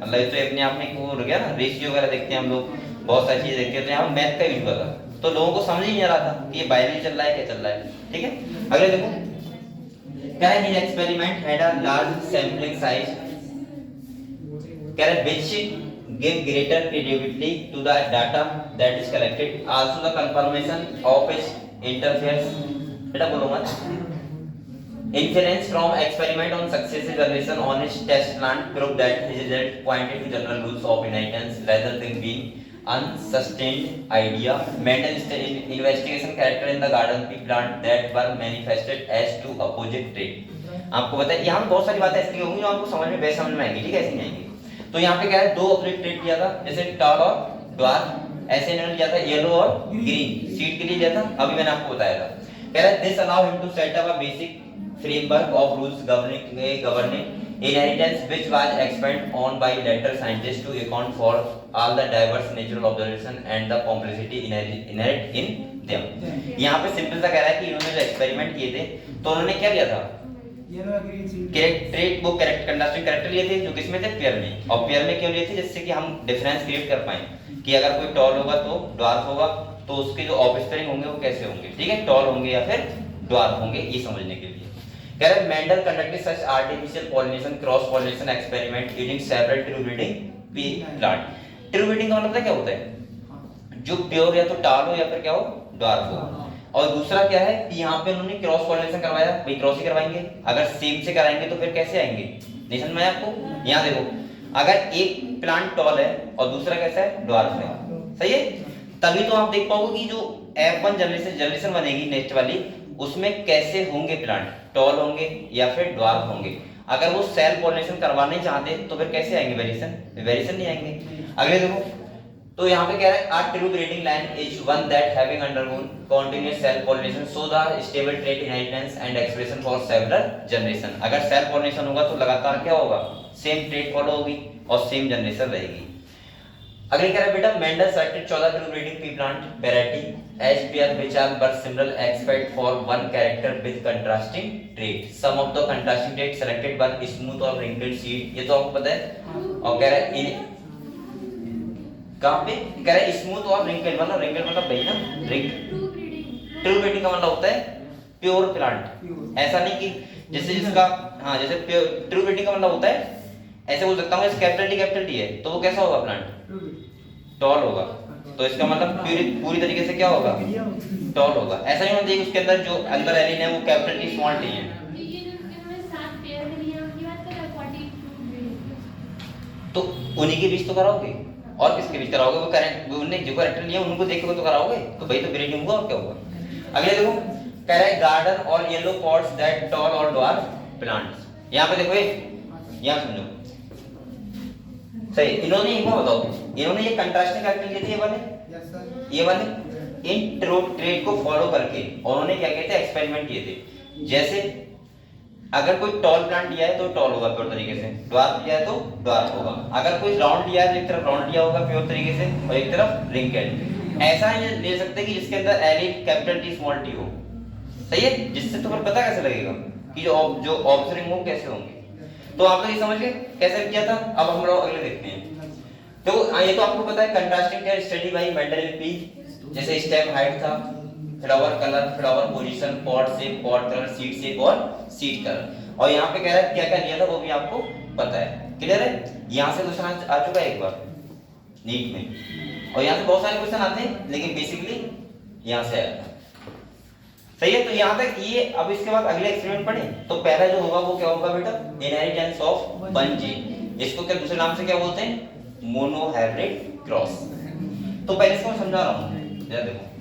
मतलब तो अपने आप में वो हो गया ना, रेशियो वगैरह देखते हैं हम लोग, बहुत सारी चीजें देखते हैं, तो यहाँ मैथ का यूज हुआ था, तो लोगों को समझ ही नहीं आ रहा था कि ये बायोलॉजी चल रहा है क्या चल रहा है, ठीक है? अगले देखो क्या है, experiment had a large sampling size which give greater credibility to the data that is collected, also the confirmation of its interference बेटा बोलो मत inference from experiment on successive generation on its test plant proved that his result pointed to general rules of inheritance rather than being unsustained idea। Mendel investigation character in the garden plant that were manifested as two opposite trait। आपको पता है यहाँ बहुत सारी बातें ऐसी होंगी जो आपको समझ में बेस्ट समझ में आएंगी, ठीक है? ऐसी नहीं आएंगी। तो यहाँ पे क्या है, 2 ऑपोजिट ट्रेट लिया था, जैसे टॉल और ड्वार्फ, ऐसे इन्होंने लिया था येलो और ग्रीन सीड के लिए लिया था, अभी मैंने आपको बताया था। कह रहा है this allow him to set up a basic framework of rules governing Inheritance which was expanded on by later scientists to account for all the diverse natural observation and the complexity inherent in them. यहाँ पे simple सा कह रहा है कि इन्होंने जो experiment किए थे तो उन्होंने क्या लिया था, ट्रेट वो कंट्रास्टिंग कैरेक्टर लिए थे जो किसमें थे, पेयर में। और पेयर में क्यों लिए थे, जिससे कि हम डिफरेंस क्रिएट कर पाए कि अगर कोई टॉल होगा तो ड्वार्फ होगा तो उसके जो ऑफस्प्रिंग होंगे वो कैसे होंगे, ठीक है, टॉल होंगे या फिर ड्वार्फ होंगे, ये समझने के लिए कह रहे हैं। Mendel conducted such artificial pollination cross pollination experiment using several true breeding plant. True breeding का मतलब क्या होता है, जो प्योर या तो टाल हो या फिर क्या हो, ड्वार्फ हो। और दूसरा क्या है कि यहाँ पे उन्होंने क्रॉस पॉलिनेशन करवाया, भाई क्रॉस ही करवाएंगे, अगर सेम से कराएंगे तो फिर कैसे आएंगे, नहीं समझ में आपको। यहाँ देखो अगर एक प्लांट टॉल है और दूसरा कैसा है, ड्वार्फ है, सही है, तभी तो आप देख पाओगे कि जो F1 जनरेशन बनेगी नेक्स्ट वाली, उसमें कैसे होंगे प्लांट, टॉल होंगे या फिर ड्वार्फ होंगे। अगर वो सेल पॉलिनेशन करवाने चाहते तो फिर कैसे आएंगे, वेरिएशन नहीं आएंगे। अगले देखो तो यहाँ पे कह रहा है a true breeding line is one that having undergone continuous self pollination so the stable trait inheritance and expression for several generation. अगर सेल पॉलिनेशन होगा तो लगातार क्या होगा, सेम ट्रेट फॉलो होगी और सेम जनरेशन रहेगी। अगले कह रहा है बेटा Mendel selected 14 true breeding pea plant variety as pair which are were similar except for one character with contrasting trait. Some of the contrasting trait selected were smooth or wrinkled seed, ये तो आपको पता है। और कह रहा है इन कहां पे कह रहा है स्मूथ और रिंकल्ड मतलब भाई ना ट्रू ब्रीडिंग का मतलब होता है प्योर प्लांट। ऐसा नहीं कि जैसे जिसका हाँ जैसे ट्रू ब्रीडिंग का मतलब होता है ऐसे बोल सकता हूँ इस कैपिटल टी है तो वो कैसा होगा, प्लांट टॉल होगा, तो इसका मतलब पूरी तरीके से क्या होगा, टॉल होगा। ऐसा नहीं मतलब उसके अंदर जो अंदर एलिन है वो कैपिटल टी स्मॉल टी है, तो उन्हीं के बीच तो कराओगे और किसके बीच कराओगे, वो करेंट उन्होंने जो कैरेक्टर लिया उनको देख के तो कराओगे, तो भाई तो ब्रीडिंग होगा और क्या होगा। अगले देखो कह रहा है गार्डन और yellow pots that toll or dwarf plants. यहाँ पे देखो यहाँ समझो सही, इन्होंने एक बार बताओ, इन्होंने ये कंट्रास्टिंग कैरेक्टर लिए थे ये वाले इन ट्रेट को फॉलो करके और उन्होंने क्या कहते हैं एक्सपेरिमेंट किए थे। जैसे अगर कोई टॉल प्लांट लिया है तो टॉल होगा प्योर तरीके से, ड्वार्फ लिया है तो ड्वार्फ होगा। अगर कोई राउंड लिया है तो एक तरफ राउंड लिया होगा प्योर तरीके से और एक तरफ रिंकल्ड। ऐसा नहीं ले सकते कि जिसके अंदर एलिन कैपिटल टी स्मॉल टी हो, सही है, जिससे तुम्हें पता कैसे लगेगा कि जो ऑब्जर्विंग हो कैसे होंगे। तो आप लोग ये समझ गए कैसे किया था। अब हम लोग अगले देखते हैं। तो ये तो आपको पता है contrasting trait study by Mendel pea, जैसे स्टेम हाइट था, flower colour, flower position, pod shape, pod colour, seed shape और सीड कलर। और यहाँ पे कह रहा है क्या क्या लिया था वो भी आपको पता है, क्लियर है। यहाँ से क्वेश्चन आ चुका है एक बार नीट में, और यहाँ से बहुत सारे क्वेश्चन आते हैं लेकिन बेसिकली यहाँ से आया था, सही है। तो यहाँ तक ये। अब इसके बाद अगले एक्सपेरिमेंट पढ़ें। तो पहला जो होगा वो क्या होगा बेटा, इनहेरिटेंस ऑफ वन जीन। इसको क्या दूसरे नाम से क्या बोलते हैं, मोनोहाइब्रिड क्रॉस। तो पहले इसको मैं समझा रहा हूँ, जरा देखो।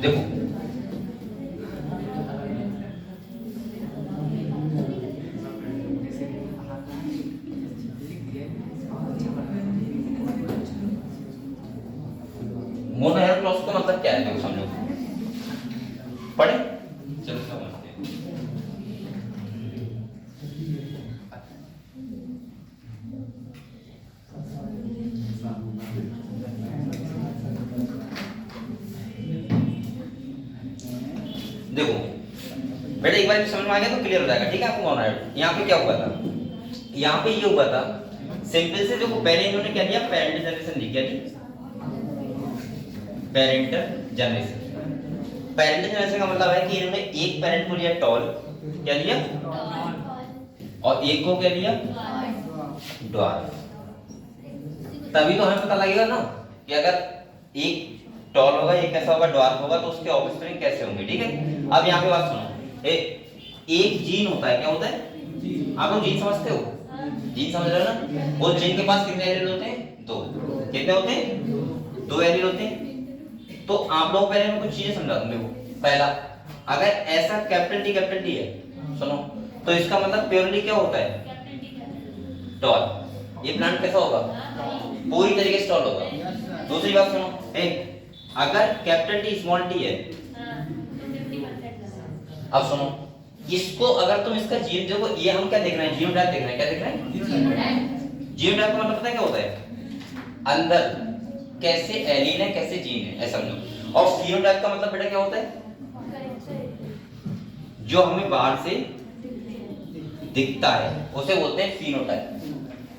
देखो मोनोहाइब्रिड क्रॉस का मतलब क्या है, देखो समझो, पढ़े चलो समझते हैं। देखो बेटा एक बार समझ में आ गया तो क्लियर हो जाएगा, ठीक है आपको मोनोहाइब्रिड। यहाँ पे क्या हुआ था, यहाँ पे ये हुआ था सिंपल से, देखो पहले इन्होंने क्या लिया, पेरेंटल जनरेशन ली, क्या ली, पेरेंटल जनरेशन। पेरेंटल जनरेशन का मतलब है कि इन्होंने एक पेरेंट को लिया टॉल, क्या लिया, और एक को क्या लिया, ड्वार्फ। तभी तो हमें पता लगेगा ना कि अगर एक टॉल होगा एक कैसा होगा, ड्वार्फ होगा, तो उसके ऑफस्प्रिंग कैसे होंगे, ठीक है। अब यहाँ पे बात सुनो, एक जीन होता है, क्या होता है, आप लोग जीन समझते हो, जीन समझ रहे हो ना। उस जीन के पास कितने एलील होते हैं, दो। कितने होते हैं, दो एलील होते हैं। तो आप लोग पहले मैं कुछ चीजें समझा दूं। देखो पहला, अगर ऐसा कैपिटल टी है, सुनो, तो इसका मतलब प्योरली क्या होता है, टॉल। ये प्लांट कैसा होगा, पूरी तरीके से टॉल होगा। दूसरी बात सुनो, अगर कैपिटल टी स्मॉल टी है, अब सुनो इसको, अगर तुम इसका जीन देखो, ये हम क्या देख रहे हैं, जीनोटाइप देख रहे हैं, क्या देख रहे हैं, जीनोटाइप का मतलब पता है क्या होता है, अंदर कैसे एलीन है कैसे जीन है, ऐसा समझो। और फिनोटाइप का मतलब बेटा क्या होता है, जो हमें बाहर से दिखता है उसे बोलते हैं फिनोटाइप।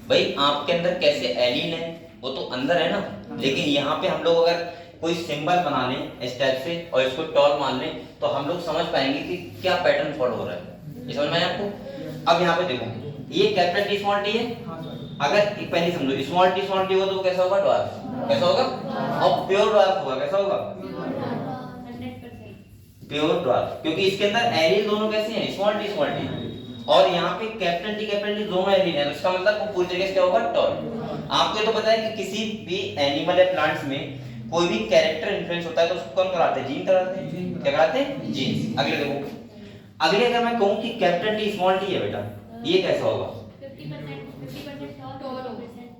भाई आपके अंदर कैसे एलीन है वो तो अंदर है ना, लेकिन यहाँ पे हम लोग अगर कोई सिंबल बना लें इस टाइप से और इसको टॉल मान लें तो हम लोग समझ पाएंगे कि क्या पैटर्न फॉलो हो रहा है। ये समझ में आया आपको। अब यहाँ पे देखो, ये कैपिटल टी स्मॉल टी है, अगर एक पहले समझो स्मॉल टी होगा तो वो कैसा होगा, ड्वार्फ कैसा होगा, और प्योर ड्वार्फ होगा कैसा होगा, प्योर ड्वार्फ, क्योंकि इसके अंदर एलीन दोनों कैसे हैं, स्मॉल टी और यहाँ पे कैपिटल टी दोनों एलीन है, तो इसका मतलब वो पूरी तरीके से क्या होगा, टॉल। आपको ये तो पता है कि किसी भी एनिमल या प्लांट्स में कोई भी कैरेक्टर इन्फ्लुएंस होता है तो उसको कौन कराते हैं, जीन कराते हैं, क्या कराते हैं, जीन्स। अगले देखो, अगले अगर मैं कहूँ कि कैपिटल टी स्मॉल टी है बेटा, ये कैसा होगा, 50%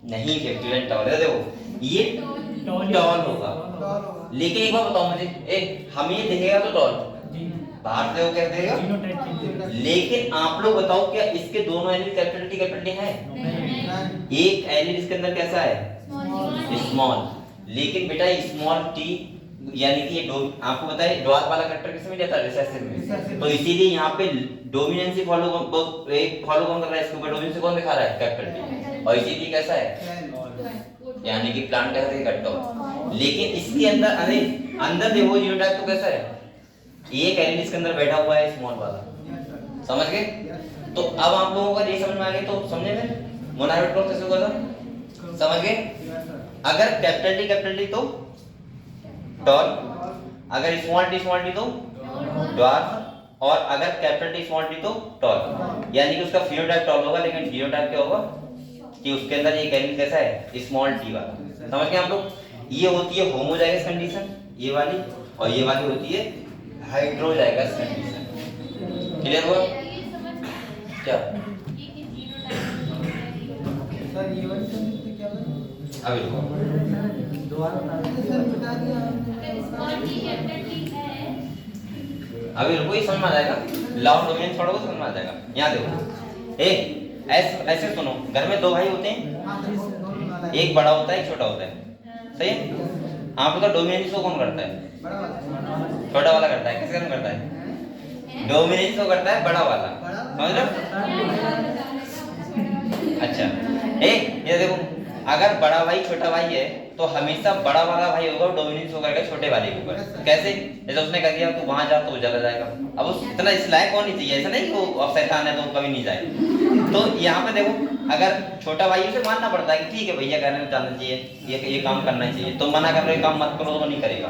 नहीं 50% टॉल है, देखो ये टॉल होगा। लेकिन एक बार बताओ मुझे, हमें ये दिखेगा तो टॉल, बाहर से वो क्या देगा, लेकिन आप लोग बताओ क्या इसके दोनों एलिमेंट कैपिटल टी है, एक एलिमेंट इसके अंदर कैसा है, स्मॉल, लेकिन बेटा स्मॉल टी यानी कि ये आपको पता है ड्वार्फ वाला कैरेक्टर किसमें जाता है, रिसेसिव में, तो इसीलिए यहाँ पे डोमिनेंसी फॉलो कौन कर रहा है, इसके ऊपर डोमिनेंसी कौन दिखा रहा है, कैपिटल टी, और इसीलिए कैसा है, यानी कि प्लांट कैसा है, कट। लेकिन इसके अंदर देखो जीनोटाइप तो कैसा है, एक एलिमेंट इसके अंदर बैठा हुआ है स्मॉल वाला, समझ गए। तो अब आप लोगों को ये समझ में आ गया, तो समझे फिर मोनाइट क्लॉक कैसे होगा, समझ गए। अगर कैपिटल टी तो टॉल, अगर स्मॉल टी तो ड्वार्फ, और अगर कैपिटल टी स्मॉल टी तो टॉल, यानी कि उसका फिनोटाइप टॉल होगा, लेकिन जीनोटाइप क्या होगा कि उसके अंदर एक एलिमेंट कैसा है, स्मॉल टी वाला, समझ गए आप लोग। ये होती है होमोजाइगस कंडीशन ये वाली, और ये वाली होती है हाइड्रोजाइगस कंडीशन। क्लियर हुआ क्या, सर ये वाली कंडीशन क्या है, अभी रुको, अभी रुको, ये समझ में आ जाएगा, लॉ ऑफ डोमिनेंस पढ़ोगे समझ में आ जाएगा। यहाँ देखो, ऐसे सुनो, घर में दो भाई होते हैं, एक बड़ा होता है एक छोटा होता है, सही है। आप लोग का डोमिनेंस को कौन करता है, छोटा वाला करता है, किसका काम करता है, डोमिनेंस को करता है बड़ा वाला, समझ लो। अच्छा ये देखो, अगर बड़ा भाई छोटा भाई है तो हमेशा बड़ा वाला भाई होगा डोमिनेंस होगा छोटे वाले के ऊपर, कैसे, जैसे उसने कह दिया तू वहां जा तो वो चला जाएगा, अब उस इतना इस लायक होनी चाहिए, ऐसा नहीं कि वो शैतान है तो कभी नहीं जाए। तो यहाँ पे देखो, अगर छोटा भाई उसे मानना पड़ता है कि ठीक है भैया कहने जाना चाहिए, ये काम करना चाहिए, तो मना कर रहे काम मत करो तो नहीं करेगा,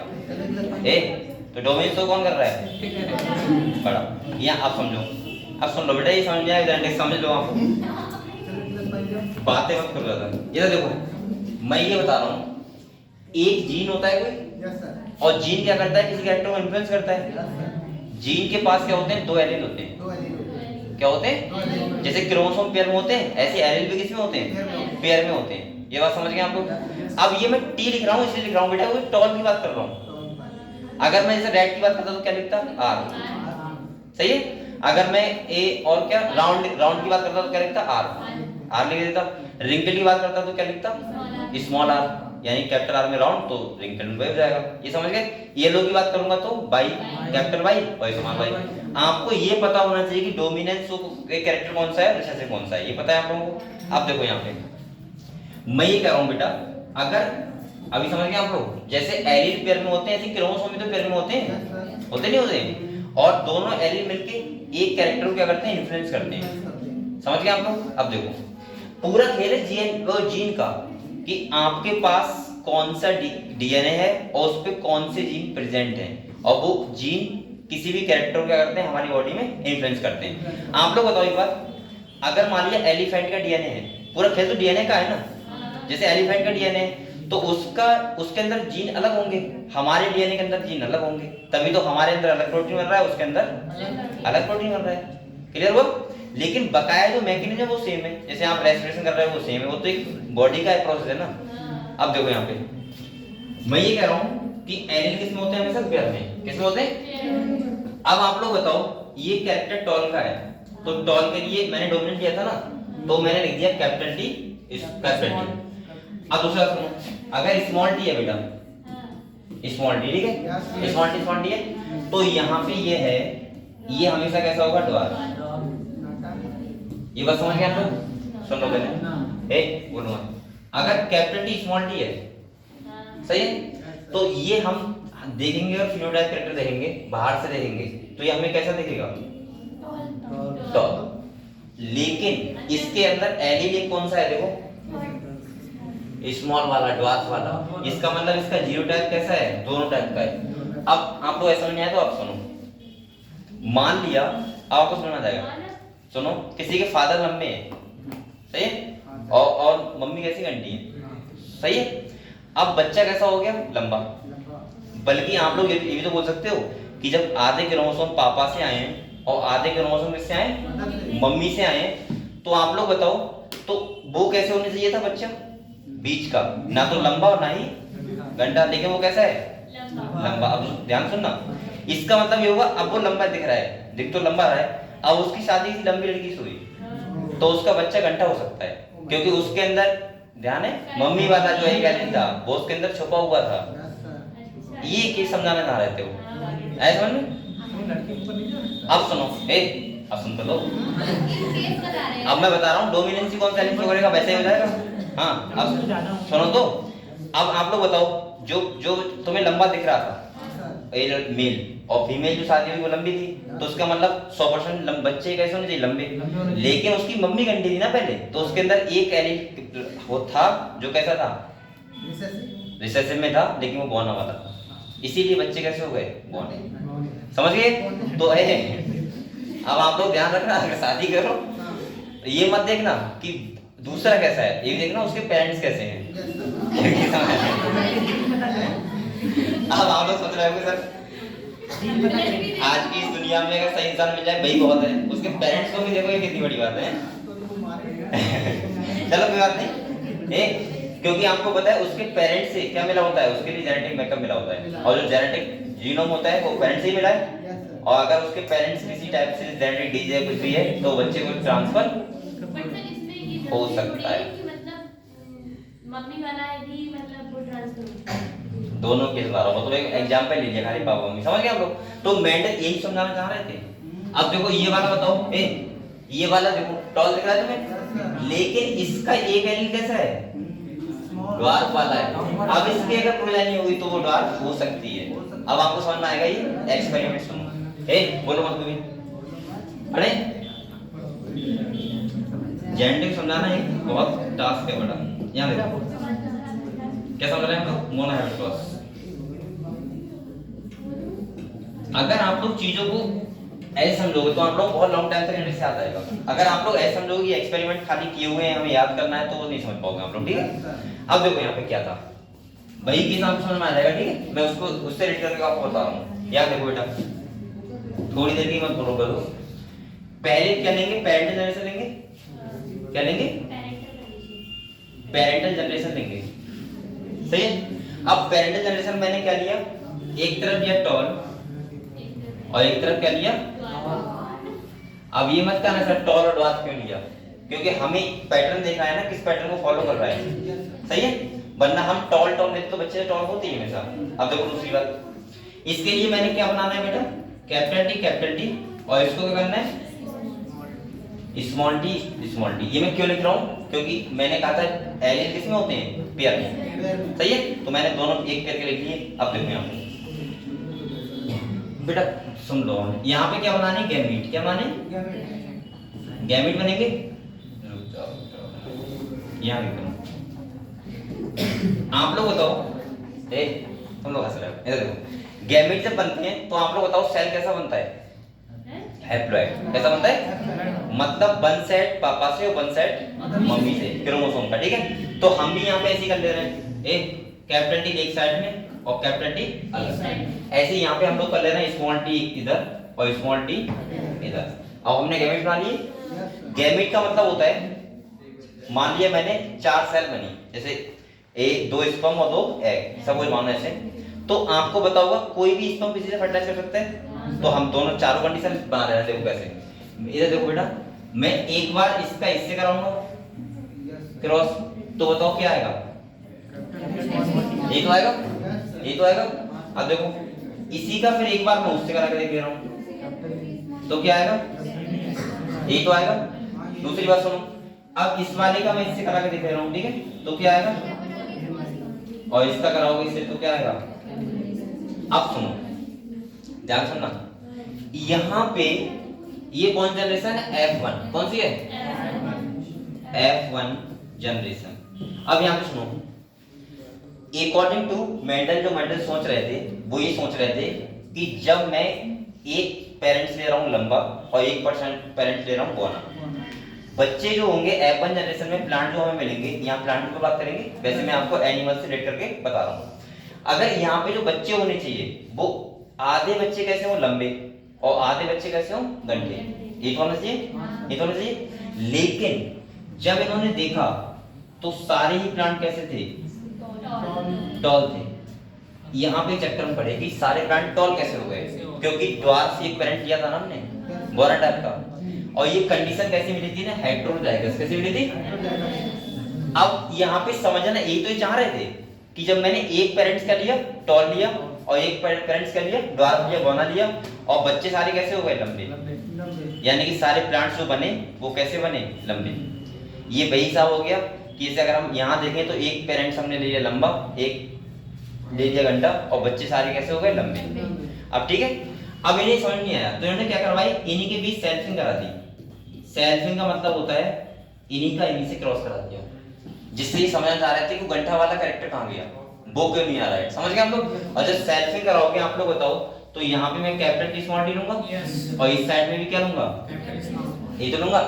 तो डोमिनेंस को कौन कर रहा है, बड़ा। यहाँ आप समझो, अब सुन लो बेटा, ये समझ में समझ लो, आप बातें मत कर रहा था। ये देखो, मैं ये बता रहा हूँ, एक जीन होता है कोई, और जीन क्या करता है, किसी कैरेक्टर को इन्फ्लुएंस करता है। जीन के पास क्या होते हैं, दो एलील होते हैं, क्या होते हैं, जैसे क्रोमोसोम पेयर में होते हैं, ऐसे एलील भी किसमें होते हैं, पेयर में होते हैं। ये बात समझ गए आप लोग। अब ये मैं टी लिख रहा हूँ, इसलिए लिख रहा हूँ बेटा, वो टॉल की बात कर रहा हूँ। अगर मैं जैसे रेड की बात करता तो क्या लिखता, आर, सही है। अगर मैं ए और क्या राउंड की बात करता तो क्या लिखता, आर लिख देता। रिंकल की बात करता तो क्या लिखता, स्मॉल आर, यानी कैपिटल आर में राउंड तो रिंकल में वेव जाएगा। ये समझ गए। येलो की बात करूंगा तो बाई, कैपिटल बाई और स्मॉल बाई। आपको ये पता होना चाहिए कि डोमिनेंस कैरेक्टर कौन सा है, रिसेसिव कौन सा है, ये पता है आप लोगों को। आप देखो यहाँ पे मैं ये कह रहा हूँ बेटा, अगर अभी समझ गए आप लोग, जैसे एलील पेयर में होते हैं ऐसे क्रोमोसोम भी तो पेयर में होते हैं, होते नहीं होते, और दोनों एलील मिलके एक कैरेक्टर को क्या करते हैं, इन्फ्लुएंस करते हैं। समझ गए आप लोग। अब देखो, पूरा खेल है जीन का, कि आपके पास कौन सा डीएनए है और उस पे कौन से जीन प्रेजेंट हैं, और वो जीन किसी भी कैरेक्टर को क्या करते हैं, हमारी बॉडी में इन्फ्लुएंस करते हैं। आप लोग बताओ एक बात, अगर मान लिया एलिफेंट का डीएनए है, पूरा खेल तो डीएनए का है ना, जैसे एलिफेंट का डीएनए तो उसके अंदर जीन अलग होंगे, हमारे डीएनए के अंदर जीन अलग होंगे, तभी तो हमारे अंदर अलग प्रोटीन बन रहा है, उसके अंदर अलग प्रोटीन बन रहा है। क्लियर हुआ। लेकिन बकाया जो मैकेनिज्म वो सेम है, जैसे आप रेस्पिरेशन कर रहे हो वो सेम है, वो तो एक बॉडी का एक प्रोसेस है ना। अब देखो यहाँ पे मैं ये कह रहा हूँ कि एनिल किस में होते हैं, हमेशा पेयर में। किस में होते हैं? अब आप लोग बताओ, ये कैरेक्टर टॉल का है, तो टॉल के लिए मैंने डोमिनेंट किया था ना, तो मैंने लिख दिया कैपिटल टी, कैपिटल टी। अब दूसरा सुनो, अगर स्मॉल टी है बेटा, स्मॉल टी, ठीक है, स्मॉल टी है, तो यहाँ पे ये है, ये हमेशा कैसा होगा, ड्वार्फ। ये बात समझ गए आप लोग? सुन लो पहले, बोलूंगा, अगर कैपिटल टी स्मॉल टी है, सही है, तो ये हम देखेंगे और फिनोटाइप कैरेक्टर देखेंगे, बाहर से देखेंगे, तो ये हमें कैसा दिखेगा, टॉल। लेकिन इसके अंदर एलिल कौन सा है, देखो स्मॉल वाला, ड्वार्फ वाला, इसका मतलब इसका जीरो टाइप कैसा है, दोनों टाइप का है। अब आपको ऐसा नहीं आया तो आप सुनो, मान लिया, आपको समझ आ जाएगा, सुनो, किसी के फादर लंबे हैं, सही है, और मम्मी कैसी घंटी है, सही है। अब बच्चा कैसा हो गया, लंबा। बल्कि आप लोग ये भी तो बोल सकते हो कि जब आधे क्रोमोसोम पापा से आए हैं और आधे क्रोमोसोम किससे आए, मम्मी से आए, तो आप लोग बताओ, तो वो कैसे होने चाहिए था बच्चा, बीच का, ना तो लंबा और ना ही घंटा, लेकिन वो कैसा है, लंबा। अब ध्यान सुनना, इसका मतलब ये होगा, अब वो लंबा दिख रहा है, दिख तो लंबा रहा है, अब उसकी शादी किसी लंबी लड़की से हुई, तो उसका बच्चा घंटा हो सकता है, क्योंकि उसके अंदर, ध्यान है, मम्मी वाला जो एक एलिल था वो उसके अंदर छुपा हुआ था। ये केस समझाने ना रहते हो, ऐसा समझ में? अब सुनो, अब सुन तो लो, अब मैं बता रहा हूँ डोमिनेंसी कौन सा एलिमेंट करेगा, वैसे ही हो जाएगा। हाँ, अब सुनो तो, अब आप लोग बताओ, जो तुम्हें लंबा दिख रहा था मेल, और फीमेल जो शादी हुई वो लंबी थी, तो उसका मतलब 100% बच्चे कैसे होने चाहिए, लंबे। लेकिन उसकी मम्मी घंटी थी ना पहले, तो उसके अंदर एक एलिल वो था जो कैसा था, रिसेसिव में था, लेकिन वो बॉर्न वाला था, इसीलिए बच्चे कैसे हो गए, बॉर्न। समझ गए? तो है, अब आप लोग ध्यान रखना, अगर शादी करो तो ये मत देखना कि दूसरा कैसा है, ये देखना उसके पेरेंट्स कैसे हैं। अब आप लोग सोच रहे होंगे सर आज की इस दुनिया में अगर सही इंसान मिल जाए वही बहुत है, उसके पेरेंट्स को भी देखो, ये कितनी बड़ी बात है। चलो कोई बात नहीं, क्योंकि आपको पता है उसके पेरेंट्स से क्या मिला होता है, उसके लिए जेनेटिक मेकअप मिला होता है, और जो जेनेटिक जीनोम होता है वो पेरेंट्स से ही मिला है, और अगर उसके पेरेंट्स किसी टाइप से जेनेटिक डिजीज कुछ भी है तो बच्चे को ट्रांसफर हो सकता है। मम्मी वाला है कि मतलब वो ट्रांसफर दोनों केस बता रहा हूं, तो एक एग्जांपल लीजिए खाली, पापा मम्मी, समझ गए आप लोग? तो मेंडल यही समझाना चाह रहे थे। अब देखो ये वाला बताओ, ये वाला देखो टॉल दिख रहा है तुम्हें, लेकिन इसका एक एलिल कैसा है, ड्वार्फ वाला है। अब इसकी अगर प्रोजेनी होगी तो वो ड्वार्फ हो सकती है। अब आपको समझ में आएगा, ये एक्सपेरिमेंट सुनो, बोलो मत कभी, अरे जेनेटिक समझाना एक बहुत टास्क है बड़ा। यहाँ देखो क्या समझ रहे हैं हम लोग, मोनोहैबिटस। अगर आप लोग चीजों को ऐसे समझोगे तो आप लोग बहुत लॉन्ग टाइम तक इंग्लिश से आता रहेगा। अगर आप लोग ऐसे समझोगे कि एक्सपेरिमेंट खाली किए हुए हैं, हमें याद करना है, तो वो नहीं समझ पाओगे आप लोग, ठीक है? अब देखो यहाँ पे क्या था, वही चीज आपको समझ में आ जाएगा, ठीक है? मैं उसको उससे रिलेट करके आपको बता रहा हूँ। याद देखो बेटा, थोड़ी देर की मत बोलो करो, पहले क्या लेंगे, पेरेंटल जनरेशन लेंगे, क्या लेंगे, पेरेंटल जनरेशन लेंगे, सही है? अब पेरेंटल जनरेशन मैंने क्या लिया, एक तरफ लिया टॉल और एक तरफ क्या लिया। अब ये मत कहना सर टॉल और ड्वार्फ क्यों लिया, क्योंकि हमें पैटर्न देखना है ना, किस पैटर्न को फॉलो कर रहा है, सही है? वरना हम टॉल टॉल लेते तो बच्चे टॉल होती है हमेशा। अब देखो दूसरी बात, इसके लिए मैंने क्या बनाना है बेटा, कैपिटल टी, और इसको क्या करना है, स्मॉल टी। ये मैं क्यों लिख रहा हूँ, क्योंकि मैंने कहा था एलिल किसमें होते हैं, पेयर में, सही है? तो मैंने दोनों एक पेयर के लिख लिए। अब देखो यहाँ पे बेटा सुन लो, यहाँ पे क्या बनाने, गैमीट। क्या बनाने, गैमीट बनेंगे। यहाँ लिख दो, आप लोग बताओ, तुम लोग हंस रहे हो, इधर देखो, गैमीट जब बनते हैं तो आप लोग बताओ सेल कैसा बनता है, हैप्लॉइड। कैसा बनता है, मतलब वन सेट पापा से और वन सेट मम्मी से, क्रोमोसोम का, ठीक है? तो हम भी यहाँ पे ऐसे ही कर ले रहे हैं, कैपिटल टी एक साइड में और कैपिटल टी अलग साइड, ऐसे यहाँ पे हम लोग कर ले रहे हैं, स्मॉल टी इधर और स्मॉल टी इधर। अब हमने गैमेट बना लिए, गैमेट का मतलब होता है, मान लिया मैंने 4 सेल बनी, जैसे 2 स्पर्म और 2 एग, सब कुछ मानो ऐसे, तो आपको पता होगा कोई भी स्पर्म किसी से फर्टिलाइज कर सकता है, तो हम दोनों चारों कंडीशन बना रहे हैं। देखो कैसे, इधर देखो बेटा, मैं एक बार इसका इससे कराऊंगा क्रॉस, तो बताओ क्या आएगा, ये तो आएगा, ये तो आएगा। अब देखो इसी का फिर एक बार मैं उससे करा के देख ले रहा हूँ, तो क्या आएगा, ये तो आएगा। दूसरी बात सुनो, अब इस वाले का मैं इससे करा के दिखा रहा हूँ, ठीक है, तो क्या आएगा, और इसका कराओगे इससे तो क्या आएगा। अब सुनो, ध्यान सुनना, यहाँ पे ये कौन जनरेशन है, F1, कौन सी है, F1 जनरेशन। अब यहाँ पे सुनो, अकॉर्डिंग टू मेंडल, जो मेंडल सोच रहे थे वो ये सोच रहे थे कि जब मैं एक पेरेंट्स ले रहा हूँ लंबा और 1% पेरेंट्स ले रहा हूँ बोना, बच्चे जो होंगे F1 जनरेशन में, प्लांट जो हमें मिलेंगे, यहाँ प्लांट की बात करेंगे, वैसे मैं आपको एनिमल से रिलेट करके बता रहा हूँ। अगर यहाँ पे जो बच्चे होने चाहिए वो आधे बच्चे कैसे हो, लंबे, और आधे बच्चे कैसे हो, गंठे, ये तो होना चाहिए, ये तो होना चाहिए। लेकिन जब इन्होंने देखा तो सारे ही प्लांट कैसे थे, टॉल थे। यहाँ पे चक्कर में पड़े कि सारे प्लांट टॉल कैसे हो गए, क्योंकि ड्वार्फ एक पेरेंट लिया था ना हमने, बोरा टाइप का, और ये कंडीशन कैसी मिली थी ना, हेटेरोजाइगस, कैसी मिली थी। अब यहाँ पे समझना, यही तो ये चाह रहे थे कि जब मैंने एक पेरेंट्स का लिया टॉल लिया और एक पेरेंट्स का लिया ड्वार्फ लिया, बोना लिया, और बच्चे सारे कैसे हो गए, लंबे, यानी कि सारे प्लांट्स जो बने वो कैसे बने, लंबे। ये वही सा हो गया कि जैसे अगर हम यहाँ देखें तो एक पेरेंट्स हमने ले लिया लंबा, एक ले लिया गंडा, और बच्चे सारे कैसे हो गए, लंबे। अब ठीक है, अब इन्हें समझ नहीं आया तो इन्होंने क्या करवाई, इन्हीं के बीच सेल्फिंग करा दी। सेल्फिंग का मतलब होता है इन्हीं का इन्हीं से क्रॉस करा दिया, जिससे ये समझ आ रहे थे कि गंठा वाला कैरेक्टर कहाँ गया, वो क्यों नहीं आ रहा है, समझ गए हम लोग। और जब सेल्फिंग कराओगे आप लोग बताओ, तो यहाँ पे मैं कैपिटल टी स्मॉल टी लूंगा, और इस साइड में भी क्या लूंगा, ये तो लूंगा।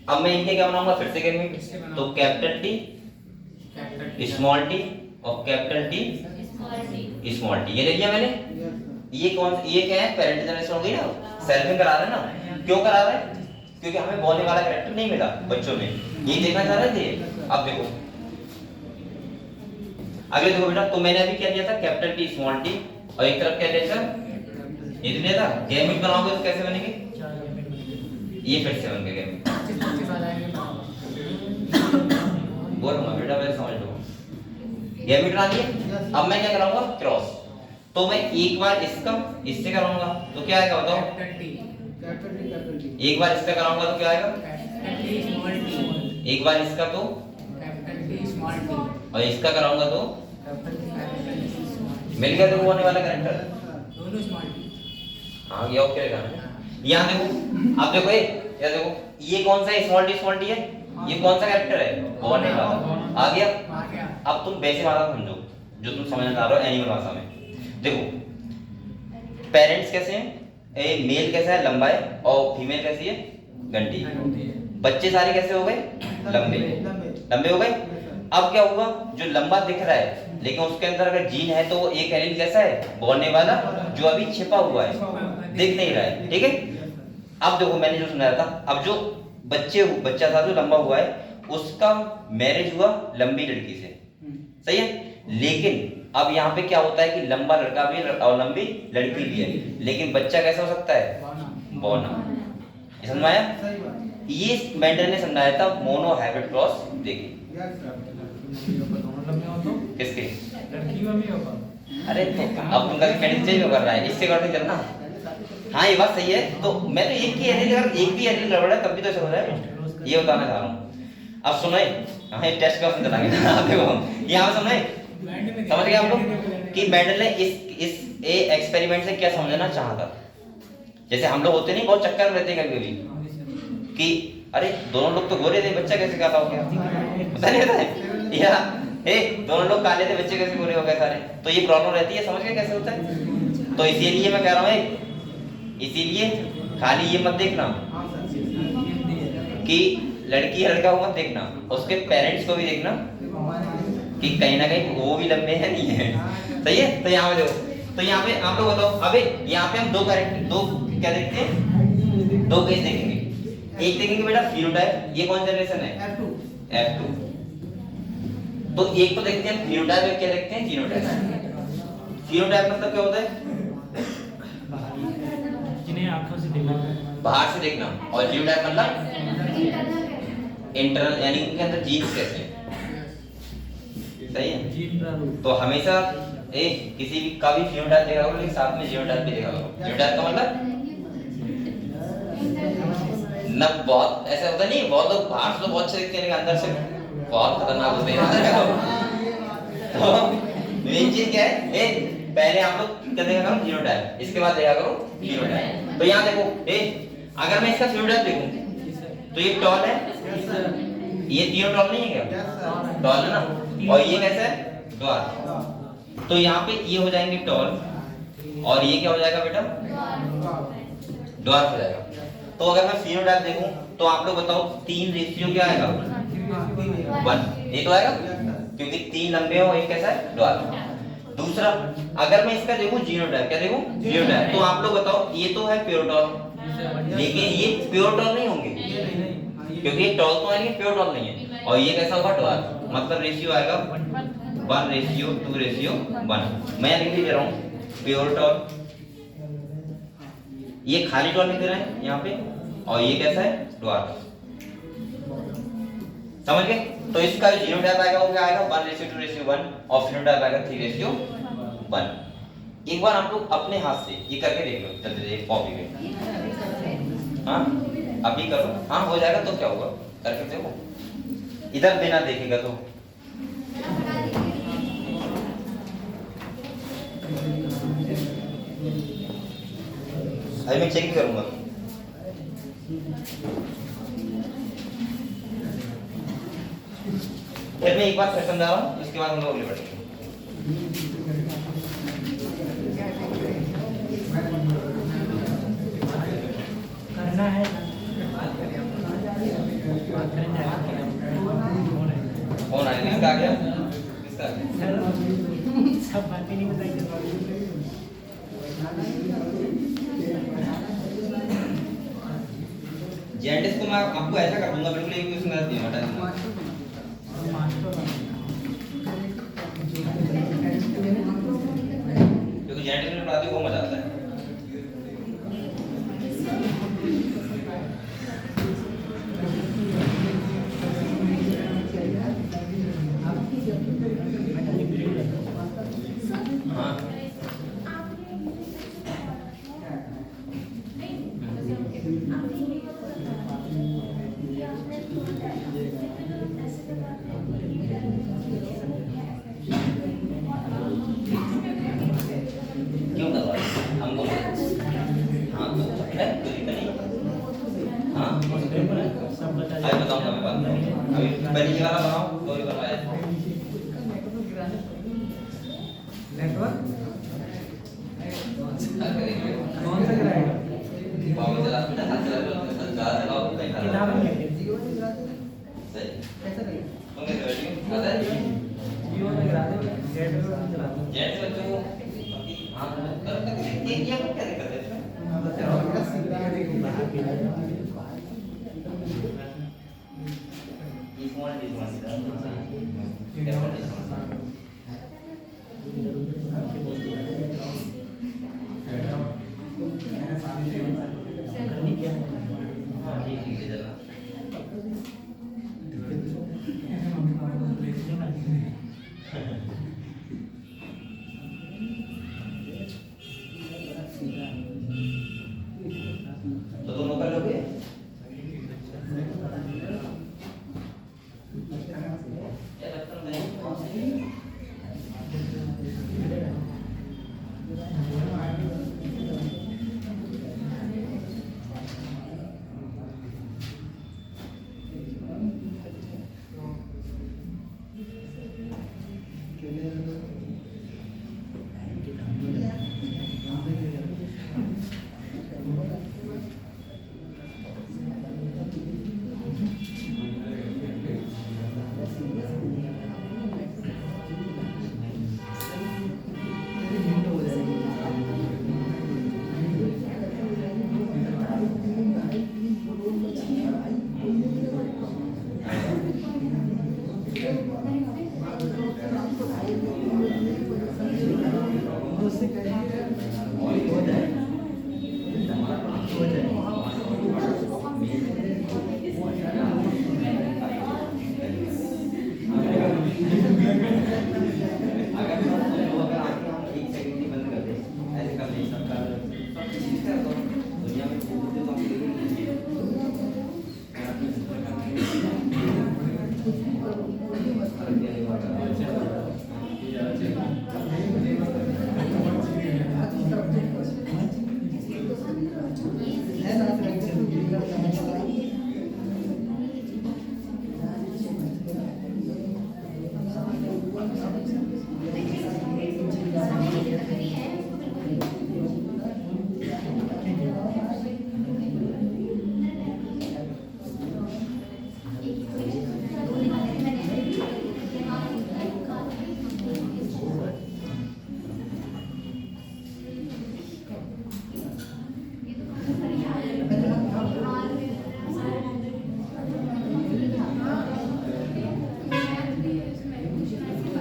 अब मैं इनके क्या बनाऊंगा, फिर से गैमेट, तो कैपिटल टी स्मॉल टी और कैपिटल टी स्मॉल टी, ये ले लिया मैंने। ये कौन, ये क्या है, पेरेंट जनरेशन हो गई ना, सेल्फिंग करा रहे हैं ना। क्यों करा रहे हैं, क्योंकि हमें बोलने वाला कैरेक्टर नहीं मिला बच्चों में, ये देखना चाह रहे थे। अब देखो अगले देखो बेटा, तो मैंने अभी क्या लिया था, कैपिटल टी स्मॉल टी, और एक तरफ क्या लिया था, ये तो लिया था। गैमेट बनाओगे तो कैसे बनेंगे, ये फिर से बन गए गैमेट, बोलूंगा बेटा वैसे समझ लो, गैमेट बना दिए। अब मैं क्या कराऊंगा, क्रॉस, तो मैं एक बार इसका इससे कराऊंगा तो क्या आएगा बताओ, एक बार इसका कराऊंगा तो क्या आएगा, एक बार इसका तो, और इसका कराऊंगा तो मिल गया, तो वो होने वाला कैरेक्टर हाँ गया, ओके रहेगा। यहाँ देखो, आप देखो ये देखो, ये कौन सा स्मॉल टी है, ये कौन सा कैरेक्टर है, होने वाला, आ गया। अब तुम वैसे वाला समझो जो तुम समझना चाह रहे हो एनिमल भाषा में। देखो पेरेंट्स कैसे हैं, मेल कैसा है, लंबा है, और फीमेल कैसी है, गंटी। बच्चे सारे कैसे हो गए, लंबे, लंबे हो गए। अब क्या होगा, जो लंबा दिख रहा है लेकिन उसके अंदर अगर जीन है तो वो एक एलील कैसा है, बोलने वाला, जो अभी छिपा हुआ है, दिख नहीं रहा है, ठीक है। अब देखो मैंने जो सुनाया था, अब जो बच्चा था जो लंबा हुआ है, उसका मैरिज हुआ लंबी लड़की से, सही है। लेकिन अब यहाँ पे क्या होता है कि लंबा लड़का भी और लंबी लड़की भी है, लेकिन बच्चा कैसा हो सकता है, बोना। समझ में आया, ये मेंडल ने समझाया था मोनो हाइब्रिड क्रॉस। देखिए किसके, अरे तो अब तुम कभी कैंडिडेट चेंज कर रहा है, इससे करते चलना। हाँ ये बात सही है, तो मैं तो एक ही एलील, अगर एक भी एलील गड़बड़ है तब भी तो ऐसा हो जाएगा, ये बताना चाह रहा हूँ। अब सुनो, हाँ ये टेस्ट क्वेश्चन चलाएंगे, देखो यहाँ पे सुनो, समझ गए आप लोग कि मेंडल ने इस एक्सपेरिमेंट से क्या समझना चाहता। जैसे हम लोग होते नहीं, बहुत चक्कर में रहते हैं कभी कभी कि अरे दोनों लोग तो गोरे थे, बच्चा कैसे काला हो गया, पता नहीं रहता है, या दोनों लोग काले थे, बच्चे कैसे गोरे हो गए सारे, तो ये प्रॉब्लम रहती है, समझ गए कैसे होता है। तो इसीलिए मैं कह रहा हूँ, इसीलिए खाली ये मत देखना कि लड़की या लड़का को मत देखना, उसके पेरेंट्स को भी देखना कि कहीं ना कहीं वो भी लंबे हैं नहीं है, सही है। तो यहाँ पे देखो, तो यहाँ पे आप लोग बताओ, अबे यहाँ पे हम दो क्या देखते हैं, दो केस देखेंगे। एक देखेंगे बेटा फिनोटाइप, ये कौन जनरेशन है? F2 F2। तो एक तो देखते हैं फिनोटाइप, एक क्या देखते हैं जीनोटाइप। फिनोटाइप मतलब क्या होता है? जिन्हें आंखों से देखा बाहर से देखना, और जीनोटाइप मतलब इंटरनल, यानी उनके अंदर जीन्स कैसे हैं। सही है। जीन प्रारूप। तो हमेशा किसी भी का भी फिनोटाइप देखा होगा, लेकिन साथ में जीनोटाइप भी देखा होगा। जीनोटाइप का मतलब न बहुत ऐसा होता नहीं, बहुत लोग बाहर से तो बहुत अच्छे दिखते हैं लेकिन अंदर से बहुत खतरनाक होते हैं। तो मेन चीज क्या है, पहले आप लोग क्या देखा करो? जीनोटाइप, इसके बाद देखा करो फिनोटाइप। तो यहाँ देखो, अगर मैं इसका फिनोटाइप देखूं तो ये टॉल है, ये तीनों टॉल नहीं है क्या? टॉल है ना। और ये कैसा है? ड्वार्फ। तो यहाँ पे ये हो जाएंगे टॉल, और ये क्या हो जाएगा बेटा? ड्वार्फ हो जाएगा। तो अगर मैं फिनोटाइप देखूं तो आप लोग बताओ 3 रेशियो क्या आएगा? 1। ये तो आएगा क्योंकि 3 लंबे हो, एक कैसा है? ड्वार्फ। दूसरा, अगर मैं इसका देखूं जीनोटाइप, क्या देखूं? जीनोटाइप। तो आप लोग बताओ, ये तो है प्योर टॉल, लेकिन ये प्योर टॉल नहीं होंगे क्योंकि ये टॉल तो है लेकिन प्योर टॉल नहीं है। और ये कैसा होगा? ड्वार्फ। मतलब रेशियो आएगा 1:2:1। मैं लिख दे रहा हूँ प्योर टॉल, ये खाली टॉल लिख दे रहे हैं यहाँ पे, और ये कैसा है? ड्वार्फ। समझ गए? तो इसका जो जीनोटाइप आएगा वो क्या आएगा? 1:2:1, और फिनोटाइप आएगा 3:1। एक बार आप लोग अपने हाथ से ये करके देख लो, जल्दी से कॉपी में। हाँ अभी करो, हाँ हो जाएगा तो क्या होगा, करके देखो, इधर बिना देखेगा तो। अभी मैं चेक करूंगा। फिर मैं एक बार फिर समझा रहा हूँ, इसके बाद हम लोग अगले बढ़ेंगे। करना है। कौन आया? किसका आ गया? किसका आ गया? सब बातें नहीं बताई। जेंटिस को मैं आपको ऐसा कर दूंगा, बिल्कुल एक क्वेश्चन गलत नहीं हटा दूंगा। क्योंकि जेंटिस में पढ़ाते को मजा आता है। हाँ क्यों करवा रहे हैं? हमको हाँ तो है कोई दिक्कत नहीं। हाँ सब बता अभी बताऊंगा मैं बात में। अभी पहले ये वाला बनाओ, दो ही बनवाया है। नेटवर्क क्या करेंगे? कौन सा कराएगा? बाबू चला बेटा, हाथ चला लो, ज़्यादा चलाओ नहीं खा किताब रहा। में सही कैसा रहेगा? तुम कैसे बैठी हो? आता है? जियो में करा दे, एयरटेल में चला दो। जेंट्स बच्चों को हाँ ये क्या दिक्कत है इसमें? तो दोनों कर लोगे? क्या लगता है?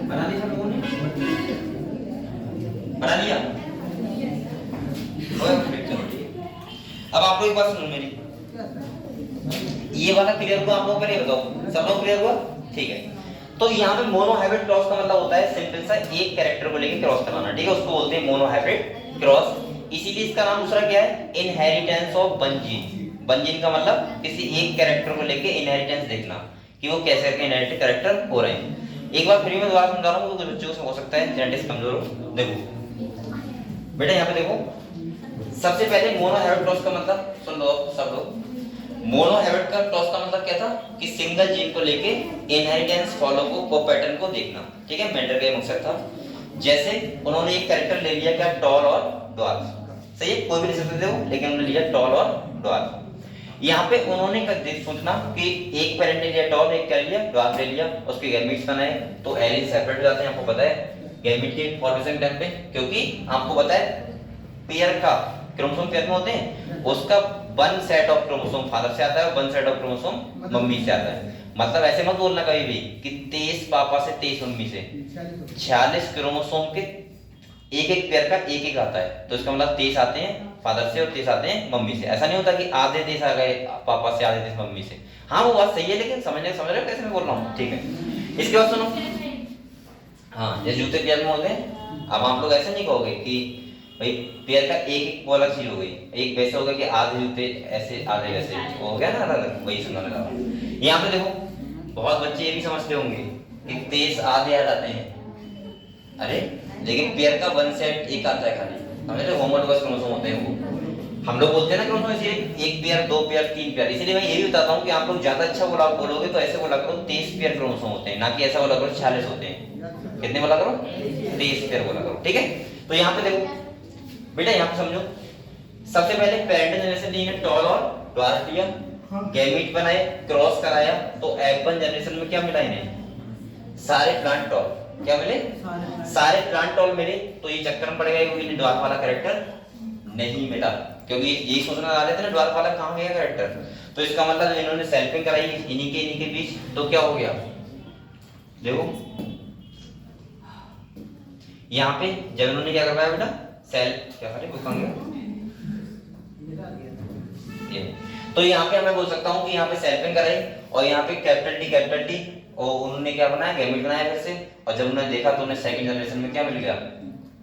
बना दिया सब लोगों ने? बना लिया? चलो ठीक है। अब आप लोग एक बात सुनो मेरी, ये वाला क्लियर हुआ आप लोग? पहले बताओ, सब लोग क्लियर हुआ? ठीक है। तो यहाँ पे मोनोहाइब्रिड क्रॉस का मतलब होता है सिंपल सा एक कैरेक्टर को लेके क्रॉस कराना, ठीक है? उसको बोलते हैं मोनोहाइब्रिड क्रॉस। इसीलिए इसका नाम दूसरा क्या है? Inheritance of one gene. One gene का मतलब किसी एक कैरेक्टर को लेके इनहेरिटेंस देखना कि वो कैसे करके इनहेरिटेड कैरेक्टर हो रहे हैं। एक बार फिर मैं दोबारा समझा रहा हूँ, कुछ बच्चों को हो सकता है जेनेटिक्स कमजोर हो। देखो बेटा यहाँ पे देखो, सबसे पहले मोनोहाइब्रिड क्रॉस का मतलब सुन लो सब लोग। मोनोहाइब्रिड का क्रॉस का मतलब क्या था कि सिंगल जीन को लेके इनहेरिटेंस फॉलो को पैटर्न को देखना, ठीक है? मेंडल का मकसद था। जैसे उन्होंने एक कैरेक्टर ले लिया क्या, टॉल और ड्वार्फ, सही है? कोई भी ले सकते थे वो, लेकिन उन्होंने लिया टॉल और ड्वार्फ। यहाँ पे उन्होंने सोचना कि एक पेरेंट ने लिया टॉल, एक क्या लिया ड्वार्फ ले लिया, उसके गैमेट्स बनाए तो एलील सेपरेट हो जाते हैं। आपको पता है गैमेट के फॉर्मेशन टाइम पे, क्योंकि आपको पता है पेयर का क्रोमोसोम पेयर में होते हैं, उसका one set of chromosome father से आता है और one set of chromosome mummy से आता है। मतलब ऐसे मत बोलना कभी भी कि 23 पापा से 23 मम्मी से, 46 क्रोमोसोम के एक एक पेयर का एक एक आता है, तो इसका मतलब 23 आते हैं फादर से और 23 आते हैं मम्मी से। ऐसा नहीं होता कि आधे 23 आ गए पापा से, आधे 23 मम्मी से। हाँ वो बात सही है, लेकिन समझ रहे हो कैसे मैं बोल रहा हूँ? ठीक है, इसके बाद सुनो। हाँ ये जूते पेयर में होते हैं। अब आप लोग ऐसे नहीं कहोगे कि भाई पेयर का एक एक वो अलग चीज हो गई, एक वैसे हो गया कि आधे जूते ऐसे आधे वैसे हो गया ना, अलग वही सुनने लगा। यहाँ पे देखो बहुत बच्चे ये भी समझते होंगे कि 23 आधे आ जाते हैं, अरे लेकिन पेयर का वन सेट एक आता है खाली, समझ रहे? होमोलोगस क्रोमोसोम होते हैं वो, हम लोग बोलते हैं ना क्रोमोसोम, इसलिए एक पेयर, दो पेयर, तीन पेयर। इसलिए मैं ये भी बताता हूँ कि आप लोग ज्यादा अच्छा बोलोगे तो ऐसे बोला करो 23 पेयर क्रोमोसोम होते हैं, ना कि ऐसा बोला करो 46 होते हैं। कितने बोला करो? 23 पेयर बोला करो, ठीक है? तो यहाँ पे देखो बेटा, यहाँ पे समझो। सबसे पहले पेरेंटल जनरेशन लिए टॉल और ड्वार्फ लिया, गैमीट बनाए, क्रॉस कराया, तो F1 जनरेशन में क्या मिला इन्हें? सारे प्लांट टॉल। क्या मिले? सारे प्लांट टॉल मिले। तो ये चक्कर में पड़ गया क्योंकि इन्हें ड्वार्फ वाला कैरेक्टर नहीं मिला, क्योंकि यही सोचना आ रहे थे ना ड्वार्फ वाला कहाँ गया कैरेक्टर। तो इसका मतलब इन्होंने सेल्फिंग कराई इन्हीं के बीच, तो क्या हो गया देखो यहाँ पे जब इन्होंने क्या करवाया बेटा, सेल क्या करे तो यहाँ पे मैं बोल सकता हूँ कि यहाँ पे सेल्फिंग कराई और यहाँ पे कैपिटल टी और उन्होंने क्या बनाया, गैमेट बनाया फिर से। और जब उन्होंने देखा तो उन्हें सेकंड जनरेशन में क्या मिल गया,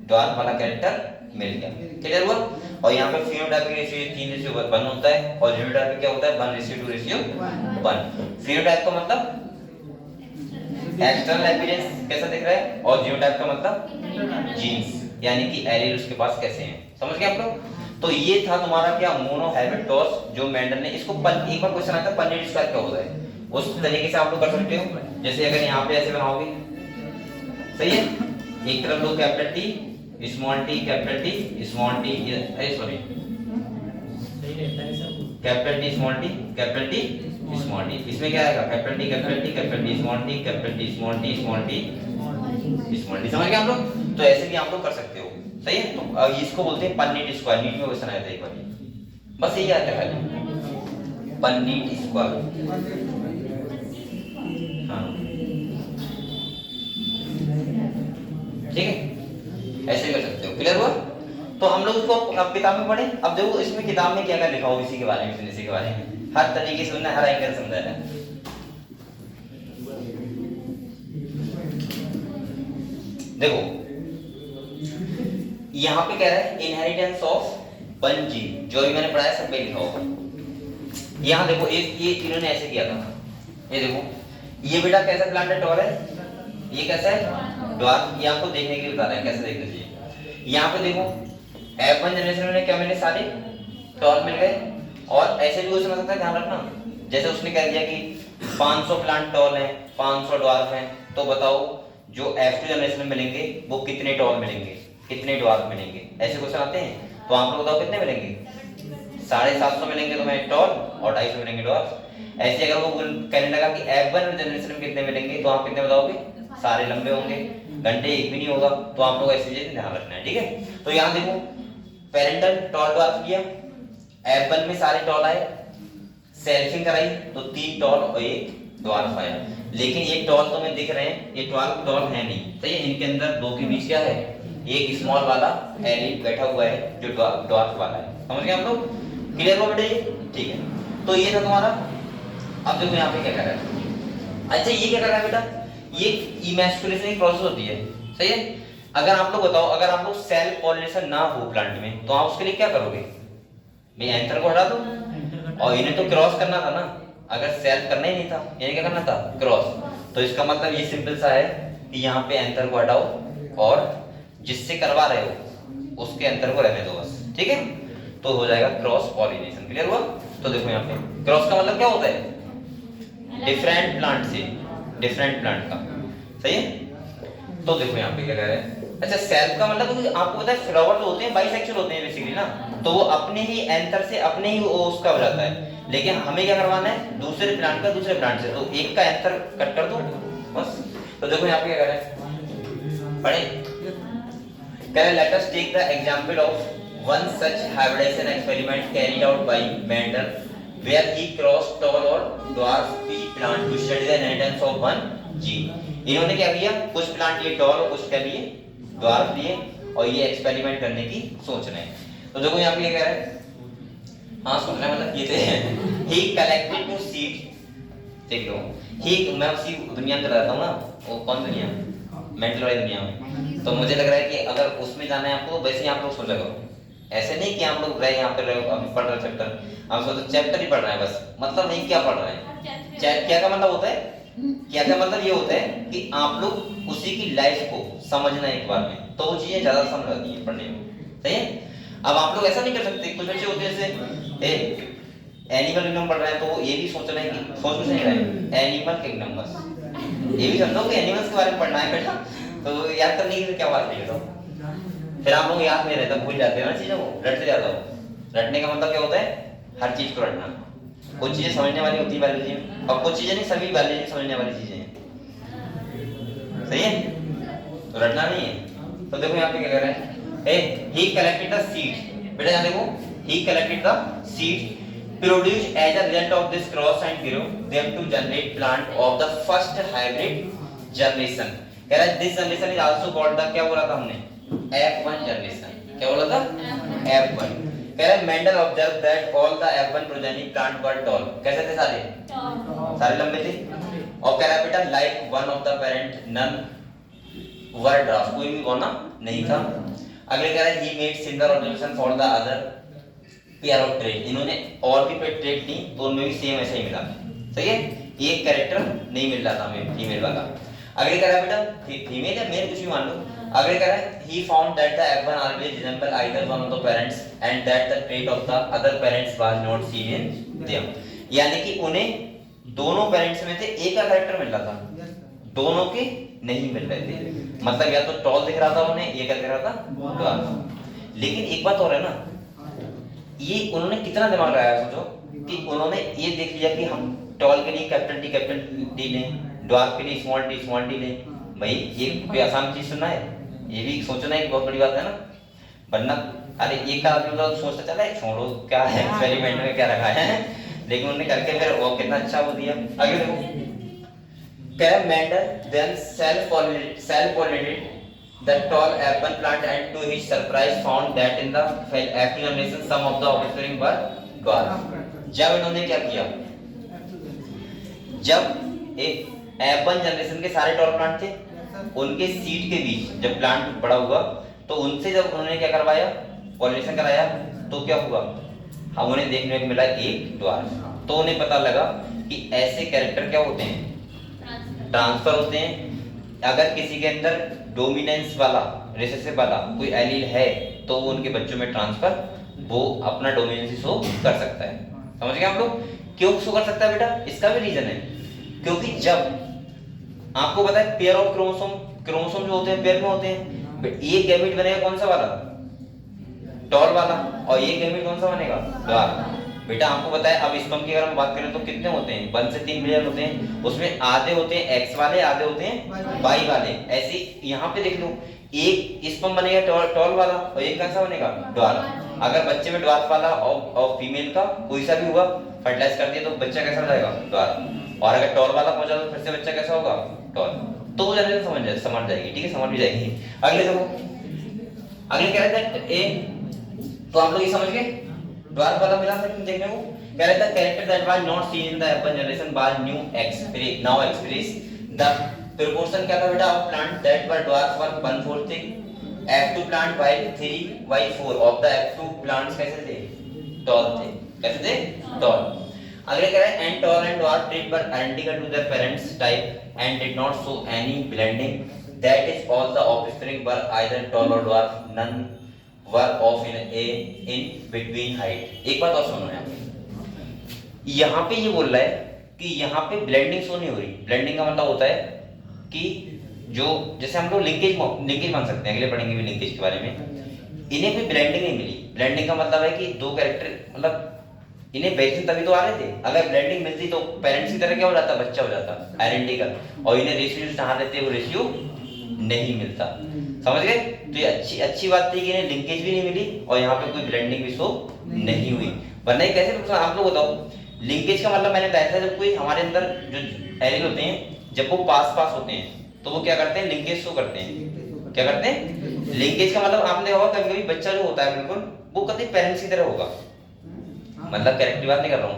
ड्वार्फ वाला कैरेक्टर मिल गया। क्लियर हुआ? और यहाँ पे फिनोटाइपिक रेशियो 3:1 होता है और जीनोटाइपिक क्या होता है 1:2:1। फिनोटाइप का मतलब एक्सटर्नल अपीयरेंस कैसा दिख रहा है, और जीनोटाइप का मतलब जीन्स, यानी कि एलील उसके पास कैसे हैं। समझ गए आप लोग? तो ये था तुम्हारा क्या, मोनोहाइब्रिड क्रॉस, जो मेंडल ने इसको एक बार क्वेश्चन आता है पन्नी डिस्क्राइब क्या होता है, उस तरीके से आप लोग कर सकते हो। जैसे अगर यहाँ पे ऐसे बनाओगे, सही है, एक तरफ लो capital T small T, capital T small T, sorry capital T small T, capital T small T. इसमें क्या आएगा, capital T capital T, capital T small T, capital T small T, small T small T. समझ गए आप लोग? तो ऐसे भी आप लोग कर सकते हो, सही है। तो इसको बोलते हैं पन्नीट स्क्वायर। नीट में क्वेश्चन आया था एक बार, बस यही आता है खाली, पन्नीट स्क्वायर। हाँ ठीक है, ऐसे कर सकते हो। क्लियर हुआ? तो हम लोग उसको अब किताब में पढ़े। अब देखो इसमें किताब में क्या क्या लिखा हो इसी के बारे में, इसी के बारे में हर तरीके से उन्होंने हर एंगल समझाया है। देखो यहाँ पे कह रहा है इनहेरिटेंस ऑफ वन जीन, जो भी मैंने पढ़ाया सब पे लिखा होगा। यहाँ देखो ये इन्होंने ऐसे किया था, ये देखो ये बेटा कैसा प्लांट है, टॉल है, ये कैसा है? ड्वार्फ। ये आपको देखने के लिए बता रहे हैं कैसे देखना चाहिए। यहाँ पे देखो F1 जनरेशन में क्या मिले? सारे टॉल मिल गए। और ऐसे भी हो सकता है, ध्यान रखना, जैसे उसने कह दिया कि 500 प्लांट टॉल हैं, 500 ड्वार्फ हैं, तो बताओ जो F2 जनरेशन में मिलेंगे वो कितने टॉल मिलेंगे, कितने ड्वार्फ मिलेंगे? ऐसे क्वेश्चन आते हैं। तो आप लोग बताओ कितने मिलेंगे? 750 मिलेंगे तुम्हें टॉल और 250 मिलेंगे ड्वार्फ। ऐसे अगर वो कहने लगा कि F1 जनरेशन में कितने मिलेंगे, तो आप कितने बताओगे? सारे लंबे होंगे, घंटे एक भी नहीं होगा। तो आप लोग ऐसे चीजें ध्यान रखना है, ठीक है। तो यहाँ देखो पेरेंटल टॉल ड्वार्फ किया, F1 में सारे टॉल आए, सेल्फिंग कराई तो 3 टॉल और 1 ड्वार्फ आया। लेकिन ये टॉल तो में दिख रहे हैं, ये टॉल है नहीं, तो ये इनके अंदर दो के बीच क्या है? एक स्मॉल वाला एलिट बैठा हुआ है जो ड्वार्फ वाला है। समझ गए हम लोग? क्लियर हो बेटे? ठीक है। तो ये था तुम्हारा। अब देखो यहाँ पे क्या कर रहा है। अच्छा ये क्या कर रहा है बेटा? ये इमैस्कुलेशन की प्रोसेस होती है, सही है। अगर आप लोग बताओ, अगर आप लोग सेल पॉलिनेशन ना हो प्लांट में, तो आप उसके लिए क्या करोगे? मैं एंथर को हटा दो, और इन्हें तो क्रॉस करना था ना। अगर सेल करना ही नहीं था, इन्हें क्या करना था? क्रॉस। तो इसका मतलब ये सिंपल सा है कि यहाँ पे एंथर को हटाओ और जिससे करवा रहे हो उसके एंथर को रहने दो बस, ठीक है। तो हो जाएगा क्रॉस पॉलिनेशन। क्लियर हुआ? तो देखो यहाँ पे क्रॉस का मतलब क्या होता है? डिफरेंट प्लांट से डिफरेंट प्लांट का, सही है। तो देखो यहाँ पे क्या कह रहे हैं। अच्छा सेल्फ का मतलब आपको पता है फ्लावर जो होते हैं बाइसेक्सुअल होते हैं बेसिकली ना, तो वो अपने ही एंथर से अपने ही उसका हो जाता है। लेकिन हमें क्या करवाना है? दूसरे प्लांट का दूसरे प्लांट से, तो एक का एंथर कट कर दो बस। तो देखो यहाँ पे क्या कर रहे हैं, पढ़े? कह रहे let us take the example of one such hybridization experiment carried out by Mendel where he crossed tall or dwarf pea plant to study the inheritance of one gene। इन्होंने क्या किया? कुछ प्लांट लिए टॉल और कुछ क्या लिए? Dwarf लिए, और ये एक्सपेरिमेंट करने की सोच रहे हैं। तो देखो यहाँ पे क्या कह रहे हैं, हाँ सोच रहे हैं मतलब ये थे। he collected two seeds, देख लो ही, मैं उसी दुनिया में रहता हूँ ना, वो कौन दुनिया? मेंटल वाली दुनिया में। तो मुझे लग रहा है कि अगर उसमें जाना है आपको, वैसे ही आप लोग सोचा करो। ऐसे नहीं कि आप लोग रहे यहाँ पे रहे अभी पढ़ रहे चैप्टर, हम सोचो चैप्टर ही पढ़ रहे हैं बस, मतलब नहीं क्या पढ़ रहे हैं। क्या का मतलब होता है? क्या का मतलब ये होता है कि आप लोग उसी की लाइफ को समझना एक बार में, तो वो चीजें ज्यादा समझ आती है पढ़ने में, सही है। अब आप लोग ऐसा नहीं कर सकते। कुछ बच्चे होते हैं जैसे एनिमल किंगडम पढ़ रहे हैं, तो ये भी सोच रहे हैं कि सोच कुछ नहीं रहे हैं एनिमल किंगडम, बस ये भी समझो कि एनिमल्स के बारे में पढ़ना है बेटा, तो याद करने की क्या बात है। फिर आप लोग याद नहीं रहता, भूल जाते हैं ना चीजों को, रटते जाता हो। रटने का मतलब क्या होता है? हर चीज को रटना। कुछ चीजें समझने वाली होती है बायोलॉजी में, और कुछ चीजें नहीं, सभी बायोलॉजी समझने वाली चीजें हैं, सही है। तो रटना नहीं है। तो देखो यहाँ पे क्या कर रहे हैं, he collected the seeds, बेटा यहाँ देखो, he collected the seeds produced as a result of this cross and grew them to generate plant of the first hybrid generation। कह रहा है this generation is also called the, क्या बोला था हमने? F1 generation. क्या बोला था? F1। कह रहा है Mendel observe that all the F1 progeny plant were toll. कैसे थे सारे? सारे लंबे थे। और कह रहा है बेटा like one of the parent none were dwarf, कोई भी होना नहीं था। अगले कह रहा है he made similar observation for the other pair of trait. इन्होंने और भी ट्रेड ली तो उनमें भी सेम ऐसा ही मिला, सही है। एक कैरेक्टर नहीं मिल रहा था हमें फीमेल वाला। अगले कह रहा है बेटा फीमेल या मेल कुछ भी मान लो। अगले कह रहा है he found that the F1 always resemble either one of the parents and that the trait of the other parents was not seen in them। यानी कि उन्हें दोनों पेरेंट्स में से एक का कैरेक्टर मिल रहा था, दोनों के नहीं मिल रहे थे। मतलब या तो टॉल दिख रहा था उन्हें, ये क्या दिख रहा था? ड्वार्फ। लेकिन एक बात और है ना, ये उन्होंने कितना दिमाग लगाया सोचो, कि उन्होंने ये देख लिया कि हम टॉल के लिए कैपिटल टी लें, ड्वार्फ के लिए स्मॉल टी लें। भाई ये कोई आसान चीज सुनना है? ये भी सोचना एक बहुत बड़ी बात है ना, वरना अरे एक आदमी तो सोचता चला है छोड़ो क्या है एक्सपेरिमेंट में क्या रखा है, लेकिन उन्होंने करके फिर वो कितना अच्छा वो दिया। आगे देखो कह Mendel then self pollinated the tall apple plant and to his surprise found that in the F2 generation some of the offspring were dwarf। जब इन्होंने क्या किया, जब एक F1 जनरेशन के सारे टॉल प्लांट थे, उनके सीड के बीच जब प्लांट बड़ा हुआ तो उनसे जब उन्होंने क्या करवाया, पॉलिनेशन कराया, तो क्या हुआ, हम उन्हें देखने को मिला एक ड्वार्फ। तो उन्हें पता लगा कि ऐसे कैरेक्टर क्या होते हैं, ट्रांसफर होते हैं अगर किसी के अंदर डोमिनेंस वाला रिसेसिव वाला कोई एलील है तो वो उनके बच्चों में ट्रांसफर वो अपना डोमिनेंस शो कर सकता है। समझ गए आप लोग? क्यों शो कर सकता है बेटा? इसका भी रीजन है, क्योंकि जब आपको पता है पेयर ऑफ क्रोमोसोम जो होते हैं पेयर में होते हैं, एक गैमेट बनेगा कौन सा वाला? टॉल वाला, और ये गैमेट कौन सा बनेगा? द्वार। बेटा आपको पता है अब स्पर्म की अगर हम बात करें तो कितने होते हैं? 1 से 3 मिलियन होते हैं, उसमें आधे होते हैं एक्स वाले, आधे होते हैं वाई वाले। ऐसे यहाँ पे देख लो, एक स्पर्म बनेगा टॉल वाला और एक कैसा बनेगा? ड्वार्फ। अगर बच्चे में ड्वार्फ वाला और फीमेल का कोई सा भी हुआ फर्टिलाइज कर दिया तो बच्चा कैसा हो जाएगा? ड्वार्फ। और अगर टॉल वाला पहुंचा तो फिर से बच्चा कैसा होगा? टॉल। तो वो जनरेशन समझ जाएगी, ठीक है, समझ भी जाएगी। अगले देखो, अगले क्या रहता है? ए, तो आप लोग ये समझ गए ड्वार्फ वाला मिला सकते देखने को। क्या रहता है? Character that was not seen in the F one generation was now express the proportion क्या था बेटा of plant that were dwarf were 1/4 थिक F2 plant by 3/4 of the F2 plants कैसे थे? टॉल थे। कैसे थे? टॉल। अगले कह रहे हैं and tall and dwarf trait were identical to their parents type and did not show any blending that is all the offspring were either tall or dwarf none were of in between height. एक बात और सुनो यहाँ पे ये बोल रहा है कि यहाँ पे ब्लेंडिंग शो नहीं हो रही। ब्लेंडिंग का मतलब होता है कि जो जैसे हम लोग लिंकेज मान सकते हैं, अगले पढ़ेंगे भी लिंकेज के बारे में। इन्हें कोई ब्लेंडिंग नहीं मिली। ब्लेंडिंग का मतलब है कि दो कैरेक्टर मतलब इन्हें वेरिएशन तभी तो आ रहे थे। अगर ब्लेंडिंग मिलती तो पेरेंट्स की तरह क्या हो जाता? बच्चा हो जाता आइडेंटिकल। और इन्हें रेशियो जहां रहते हैं वो रेशियो नहीं मिलता। समझ गए? तो ये अच्छी बात थी कि इन्हें लिंकेज भी नहीं मिली और यहाँ पे कोई ब्लेंडिंग भी शो नहीं हुई। वरना कैसे आप लोग बताओ? लिंकेज का मतलब मैंने बताया था जब कोई हमारे अंदर जो एलील होते हैं जब वो पास होते हैं तो वो क्या करते हैं? लिंकेज शो करते हैं। क्या करते हैं? लिंकेज का मतलब आपने देखा कभी कभी बच्चा जो होता है बिल्कुल वो कभी पेरेंट्स की तरह होगा। मतलब कैरेक्टर की बात नहीं कर रहा हूँ,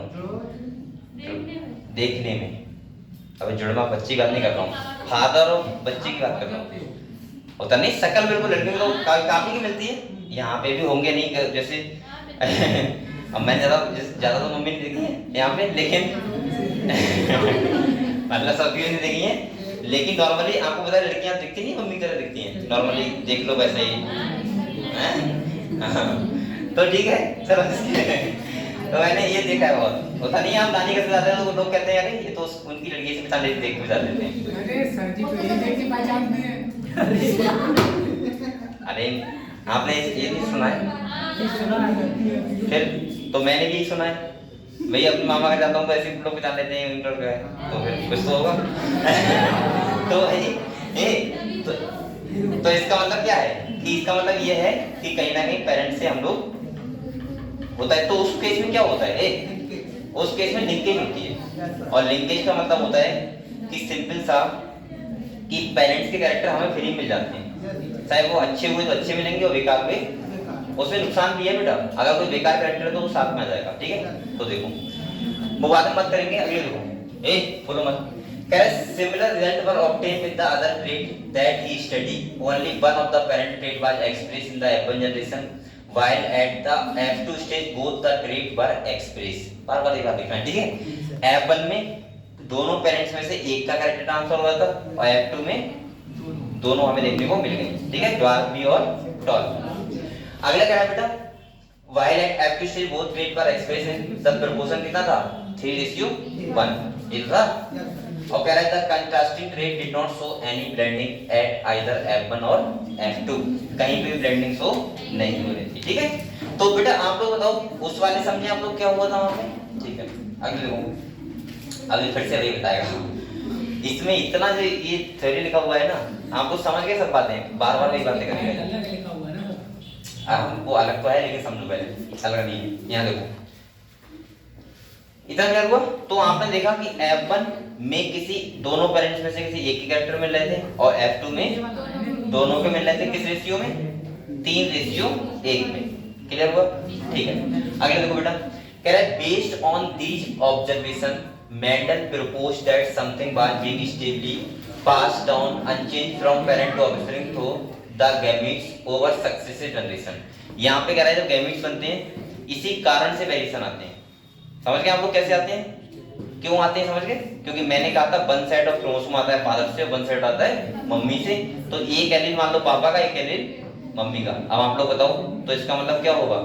देखने में। अभी जुड़वा बच्चे की बात नहीं कर रहा हूँ, फादर और बच्चे की बात कर रहा हूँ। होता नहीं शक्ल बिल्कुल लड़के को काफी की मिलती है। यहाँ पे भी होंगे नहीं जैसे अब मैंने ज्यादा तो मम्मी ने देखी है यहाँ पे, लेकिन मतलब सबकी नहीं देखी है, लेकिन नॉर्मली आपको पता है लड़कियां दिखती नहीं मम्मी की तरह दिखती हैं। नॉर्मली देख लो वैसे ही तो ठीक है चलो। तो मैंने ये देखा है बहुत। होता नहीं हम नानी घर से जाते हैं तो लोग कहते हैं अरे ये तो उनकी लड़की से मिसाल देख के जाते हैं। अरे सर जी तो ये देख के पहचान में अरे आपने ये नहीं सुना है? सुना है फिर तो मैंने भी सुना है। मैं अपने मामा घर जाता हूँ तो ऐसे लोग पहचान लेते हैं इंटर का है तो फिर कुछ तो होगा। तो इसका मतलब क्या है कि इसका मतलब ये है कि कहीं ना कहीं पेरेंट्स से हम लोग होता है। तो उस केस में क्या होता है? उस केस में लिंकेज होती है। और लिंकेज का मतलब होता है कि सिंपल सा कि पेरेंट्स के कैरेक्टर हमें फ्री मिल जाते हैं। चाहे वो अच्छे हुए तो अच्छे मिलेंगे और बेकार हुए उसमें नुकसान भी है बेटा। अगर कोई बेकार कैरेक्टर है तो वो साथ में आ जाएगा। ठीक है, तो देखो वो बात मत करेंगे। अगले देखो बोलो मत। Similar result were obtained with the other trait that he studied. Only one of the parent trait was expressed in the F1 generation, while at the F2 stage both the trait were expressed. बार-बार ये बात देखना है, ठीक है? F1 में दोनों parents में से एक का कैरेक्टर ट्रांसफर हुआ था और F2 में दोनों हमें देखने को मिल गए। ठीक है, ड्वार्फ भी और टॉल। अगला क्या है बेटा? While at F2 stage both traits were expressed in the proportion कितना था? 3:1 ये था। और कह रहा था contrasting trait did not show any blending at either F1 और F2। कहीं पे भी ब्लेंडिंग शो नहीं हो रही थी। ठीक है, तो बेटा आप लोग बताओ उस वाले समझे आप लोग क्या हुआ था वहां पे? ठीक है, अगले अगले फिर से वही बताएगा। इसमें इतना जो ये थ्योरी लिखा हुआ है ना, आप लोग समझ गए सब बातें, बार बार वही बातें करेंगे। अलग लिखा हुआ है ना, हमको अलग तो है लेकिन समझो पहले अलग नहीं है। यहाँ देखो इतना क्या हुआ? तो आपने देखा कि F1 में किसी दोनों पेरेंट्स में से किसी एक के कैरेक्टर मिल रहे थे और F2 में दोनों के मिल रहे थे। किस रेशियो में? 3:1 में। क्लियर हुआ? ठीक है, अगले देखो बेटा। कह रहा है based on these observation Mendel proposed that something was being stably passed down unchanged from parent to offspring through the gametes over successive generation. यहाँ पे कह रहा है जब गैमेट्स बनते हैं इसी कारण से वेरिएशन आते हैं। समझ गए आप लोग कैसे आते हैं? क्यों आते हैं समझ गए? क्योंकि मैंने कहा था वन साइड ऑफ क्रोमोसोम आता है फादर से, वन साइड आता है मम्मी से। तो एक एलील मान लो पापा का, एक एलील मम्मी का। अब आप लोग बताओ तो इसका मतलब क्या होगा?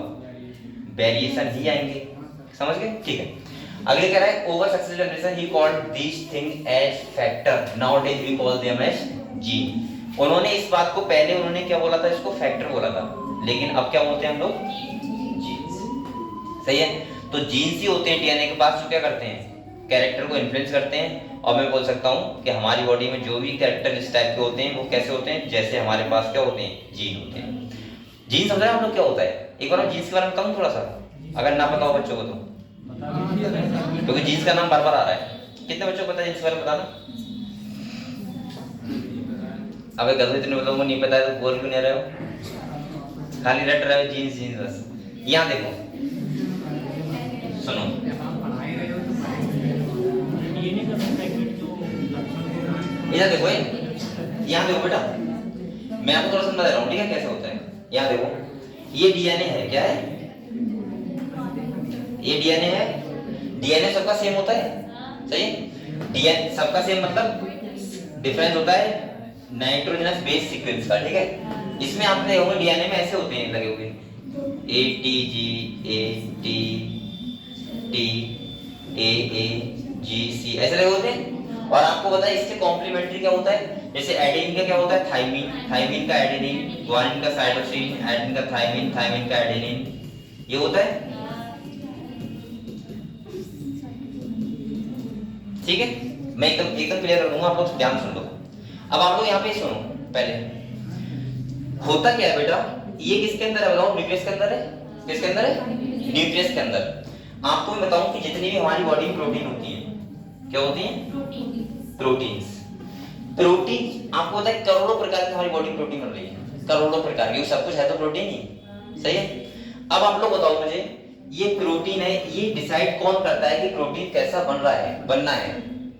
वेरिएशन ही आएंगे, समझ गए? ठीक है। अगले कह रहा है over successful generation he called these thing as factor, nowadays we call them as gene. उन्होंने इस बात को पहले उन्होंने क्या बोला था? इसको फैक्टर बोला था, लेकिन अब क्या बोलते हैं हम लोग? जीन्स। सही है। तो जीन्स ही होते हैं डीएनए के पास जो क्या करते हैं? कैरेक्टर को इन्फ्लुएंस करते हैं। और मैं बोल सकता हूँ कि हमारी बॉडी में जो भी कैरेक्टर इस टाइप के होते हैं वो कैसे होते हैं? जैसे हमारे पास क्या होते हैं? जीन होते हैं। जीन समझ रहे हैं हम लोग क्या होता है? एक बार मैं जीन्स के बारे में बताऊँ थोड़ा सा, अगर ना पता हो बच्चों को तो, क्योंकि जीन्स का नाम बार बार आ रहा है। कितने बच्चों को पता है जीन्स के बारे में? बताना। अबे गलती इतने लोगों को नहीं पता है तो बोल क्यों नहीं रहे हो? खाली रट रहे हो जीन्स जीन्स बस। यहाँ देखो, सुनो, इधर देखो, यहाँ देखो बेटा, मैं आपको थोड़ा समझा रहा हूँ, ठीक है? कैसे होता है। यहाँ देखो, ये डीएनए है, क्या है? ये डीएनए है। डीएनए सबका सेम होता है, सही है? डीएनए सबका सेम मतलब डिफरेंस होता है नाइट्रोजनस बेस सीक्वेंस का, ठीक है? इसमें आपने देखोगे डीएनए में ऐसे होते हैं लगे हुए, ATG AT T AAGC ऐसे लगे होते हैं। और आपको पता है इसके कॉम्प्लीमेंट्री क्या होता है? जैसे एडेनिन का क्या होता है? थाइमिन, थाइमिन का एडेनिन, ग्वानिन का साइटोसिन, एडेनिन का थाइमिन, थाइमिन का एडेनिन, ये होता है, ठीक है? मैं एकदम क्लियर कर दूंगा, आप लोग ध्यान सुन लो। अब आप लोग यहाँ पे सुनो, पहले होता क्या है बेटा? ये किसके अंदर है बताओ? न्यूक्लियस के अंदर है। किसके अंदर है? न्यूक्लियस के अंदर। आपको मैं बताऊं कि जितनी भी हमारी बॉडी में प्रोटीन होती है, क्या होती है? प्रोटीन्स। प्रोटीन आपको पता है करोड़ों प्रकार की हमारी बॉडी में प्रोटीन बन रही है, करोड़ों प्रकार की, सब कुछ है तो प्रोटीन ही, सही है? अब आप लोग बताओ मुझे, ये प्रोटीन है, ये डिसाइड कौन करता है कि प्रोटीन कैसा बन रहा है, बनना है?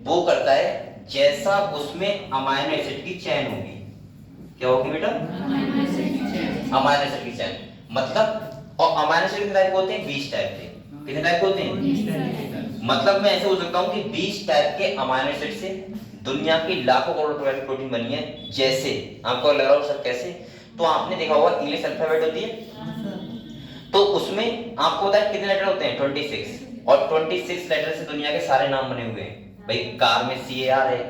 वो करता है जैसा उसमें अमाइनो एसिड की चेन होगी। क्या होगी बेटा? अमाइनो एसिड की चेन। मतलब, और अमाइनो एसिड कितने टाइप होते हैं? 20 टाइप के। कितने टाइप होते हैं? मतलब मैं ऐसे बोल सकता हूँ कि 20 टाइप के अमाइनो एसिड से दुनिया की लाखों करोड़ प्रकार की प्रोटीन बनी है। जैसे आपको लग रहा हो सर कैसे? तो आपने देखा होगा इंग्लिश अल्फाबेट होती है, तो उसमें आपको पता है कितने लेटर होते हैं? 26। और 26 लेटर से दुनिया के सारे नाम बने हुए हैं। भाई कार में CAR है,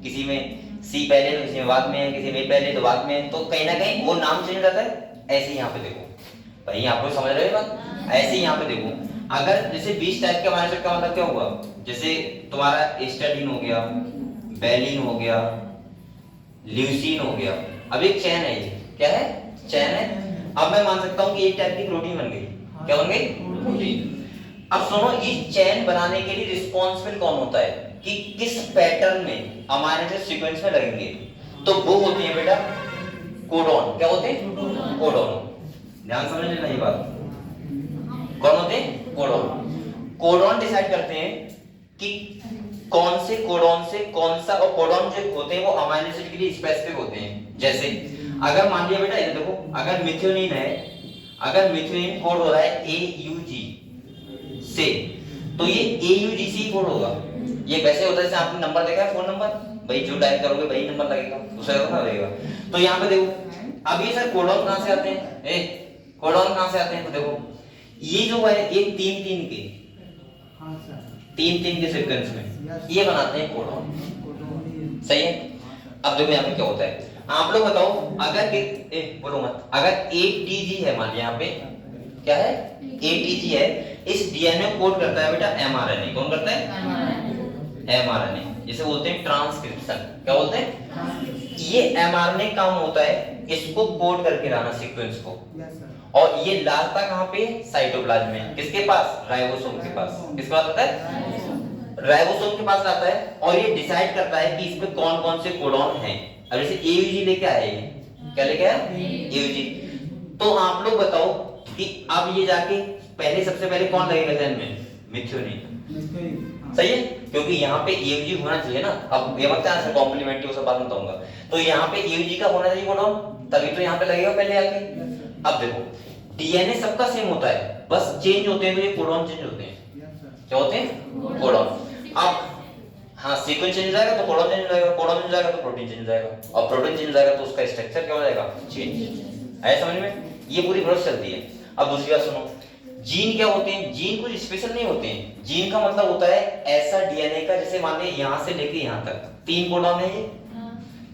किसी में C पहले तो किसी में बाद में है, किसी में पहले तो बाद में है, तो कहीं ना कहीं वो नाम चेंज हो जाता है। ऐसे ही यहाँ पे देखो, भाई आप लोग समझ रहे हो बात? ऐसे ही यहाँ पे देखो, अगर जैसे 20 टाइप के अमाइनो एसिड का मतलब क्या हुआ? जैसे तुम्हारा एस्टाडीन हो गया, वेलिन हो गया, ल्यूसीन हो गया। अब एक चैन है, ये क्या है? चैन है। अब मैं मान सकता हूँ कि एक टाइप की प्रोटीन बन गई। क्या बन गई? प्रोटीन। अब सुनो, ये चैन बनाने के लिए रिस्पॉन्सिबल कौन होता है कि किस पैटर्न में अमाइनो एसिड सीक्वेंस में लगेंगे? तो वो होती है बेटा कोडॉन। क्या होते हैं? कोडॉन। ध्यान समझ लेना ये बात। कौन होते हैं? कोडॉन। कोडॉन डिसाइड करते हैं कि कौन से कोडॉन से कौन सा, और कोडॉन जो होते हैं वो अमाइनो एसिड के लिए स्पेसिफिक होते हैं। जैसे अगर मान लिया बेटा, इधर देखो, अगर मिथ्योनिन है, अगर मिथ्योनिन कोड हो रहा है AUG से, तो ये AUG से ही कोड होगा। ये वैसे होता है जैसे आपने नंबर देखा है, फोन नंबर, भाई जो डायल करोगे वही नंबर लगेगा, दूसरा ना लगेगा। तो यहाँ पे देखो, अब ये सर कोडॉन कहाँ से आते हैं? कोडॉन कहाँ से आते हैं? तो देखो ये जो है ये तीन के सीक्वेंस में ये बनाते हैं कोडॉन, सही है? अब देखो यहाँ पे क्या होता है, आप लोग बताओ, अगर बोलो मत, अगर ATG है, मान लिया यहाँ पे क्या है? ATG है, इस डीएनए कोड करता है बेटा mRNA। कौन करता है? mRNA, जिसे बोलते हैं ट्रांसक्रिप्शन। क्या बोलते हैं? ये mRNA काम होता है इसको कोड करके लाना सीक्वेंस को, और ये लाता कहाँ पे? साइटोप्लाज्म में। किसके पास? राइबोसोम के पास। किसके पास आता है? राइबोसोम के पास आता है, और ये डिसाइड करता है कि इसमें कौन कौन से कोडॉन हैं। अब जैसे AUG लेके आया, ये क्या लेके आया? AUG। तो आप लोग बताओ कि अब ये जाके पहले, सबसे पहले कौन लगेगा चैन में? मिथ्योनिन, सही है? क्योंकि यहाँ पे AUG होना चाहिए ना। अब ये मत है कॉम्प्लीमेंट्री, वो सब बात बताऊंगा। तो यहाँ पे AUG का होना चाहिए कोडॉन, तभी तो यहाँ पे लगेगा पहले आके। अब देखो, डीएनए सबका सेम होता है, बस चेंज होते हैं तो ये कोडॉन चेंज होते हैं। क्या होते हैं? कोडॉन। अब हाँ सीक्वेंस चेंज हो जाएगा तो कोडन चेंज हो जाएगा, कोडन चेंज हो जाएगा तो प्रोटीन चेंज हो जाएगा, और प्रोटीन चेंज हो जाएगा तो उसका स्ट्रक्चर क्या हो जाएगा, चेंज। आया समझ में? ये पूरी प्रोसेस चलती है। अब दूसरी बात सुनो, जीन क्या होते हैं? जीन कुछ स्पेशल नहीं होते हैं। जीन का मतलब होता है ऐसा डीएनए का, जैसे मान लिया यहाँ से लेके यहाँ तक 3 कोडॉन है, ये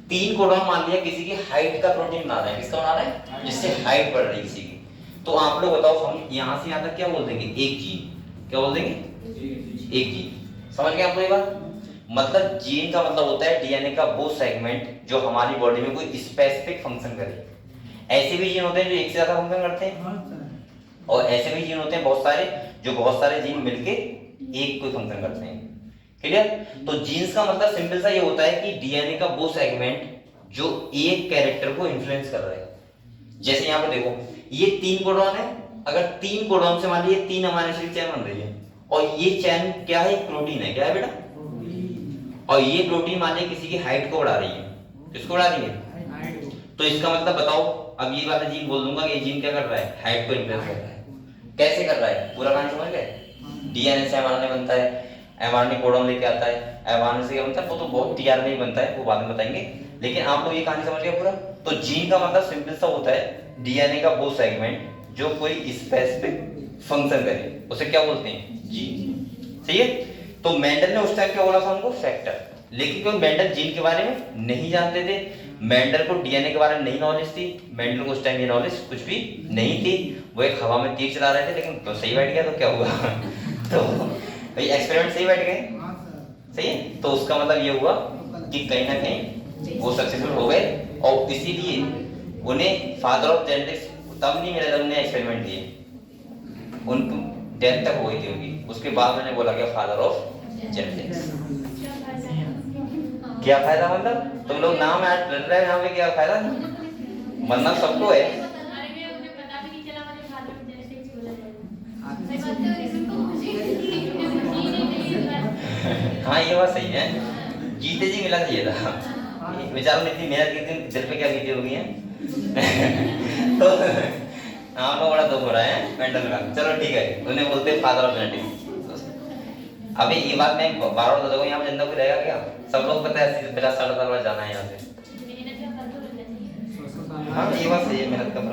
3 कोडॉन मान लिया किसी की हाइट का प्रोटीन बना रहे हैं। किसका बना रहे हैं? जिससे हाइट बढ़ रही है किसी की। तो आप लोग बताओ, हम यहाँ से यहाँ तक क्या बोल देंगे? एक जीन। क्या बोल देंगे? एक जीन। समझ गए आप लोग ये बात? मतलब जीन का मतलब होता है डीएनए का वो सेगमेंट जो हमारी बॉडी में कोई स्पेसिफिक फंक्शन करे। ऐसे भी जीन होते हैं जो एक से ज्यादा फंक्शन करते हैं, और ऐसे भी जीन होते हैं बहुत सारे जो बहुत सारे जीन मिलके एक कोई फंक्शन करते हैं। क्लियर? तो जीन्स का मतलब सिंपल सा ये होता है कि डीएनए का वो सेगमेंट जो एक कैरेक्टर को इन्फ्लुएंस कर रहा है। जैसे यहाँ पे देखो, ये 3 कोडॉन है, अगर 3 कोडॉन से मान लीजिए 3 अमीनो एसिड चेन बन रही है, और ये चेन क्या है? एक प्रोटीन है। क्या है बेटा? और ये प्रोटीन मान लीजिए किसी की हाइट को बढ़ा रही है। किसको बढ़ा रही है? तो इसका मतलब बताओ, अब ये वाला जीन बोल दूंगा, ये जीन क्या कर रहा है? हाइट को इन्फ्लुएंस कर रहा है। कैसे कर रहा है? पूरा कहानी समझ गए? डीएनए से एमआरएनए बनता है, एमआरएनए कोडॉन लेके आता है, एमआरएनए से क्या बनता है? वो तो बहुत टीआरएनए ही बनता है, वो बाद में बताएंगे। लेकिन आप लोग ये कहानी समझ गए पूरा? तो जीन का मतलब सिंपल सा होता है डीएनए का वो सेगमेंट जो कोई स्पेसिफिक फंक्शन करे, उसे क्या बोलते हैं? जीन। सही है? तो मेंडल ने उस टाइम क्या बोला था उनको? फैक्टर। लेकिन क्यों मेंडल जीन के बारे में नहीं जानते थे, मेंडल को डीएनए के बारे में नहीं नॉलेज थी, मेंडल को उस टाइम ये नॉलेज कुछ भी नहीं थी। वो एक हवा में तीर चला रहे थे, लेकिन तो सही बैठ गया तो क्या हुआ? तो भाई एक्सपेरिमेंट सही बैठ गए। सही है? तो उसका मतलब ये हुआ कि कहीं ना कहीं वो सक्सेसफुल हो गए, और इसीलिए उन्हें फादर ऑफ जेनेटिक्स तब नहीं मिला जब उन्हें एक्सपेरिमेंट दिए। उनको डेथ तक हो गई थी उनकी, उसके बाद मैंने बोला गया फादर ऑफ जेनेटिक्स। क्या फायदा? मतलब तुम लोग नाम ऐड कर रहे हैं यहाँ पे, क्या फायदा? मतलब सबको है। अरे मैं मुझे पता भी नहीं चला, मैंने फादर ऑफ जेनेटिक्स बोला था। सही बात है, और इसमें तो मुझे हाँ ये बात सही है, जीते जी मिला चाहिए था। बेचारों ने इतनी मेहनत की थी, दिल पे क्या बीती होगी है। तो हाँ लोग बड़ा दुख हो रहा है मेंटल का। चलो ठीक है, उन्हें बोलते हैं फादर ऑफ जेनेटिक्स। अभी ये बात मैं बार बार बताऊँ, यहाँ पे जनता को रहेगा क्या? सब लोग पता है 50-60 साल बाद जाना है यहाँ से। हाँ ये बात सही है, मेहनत का फल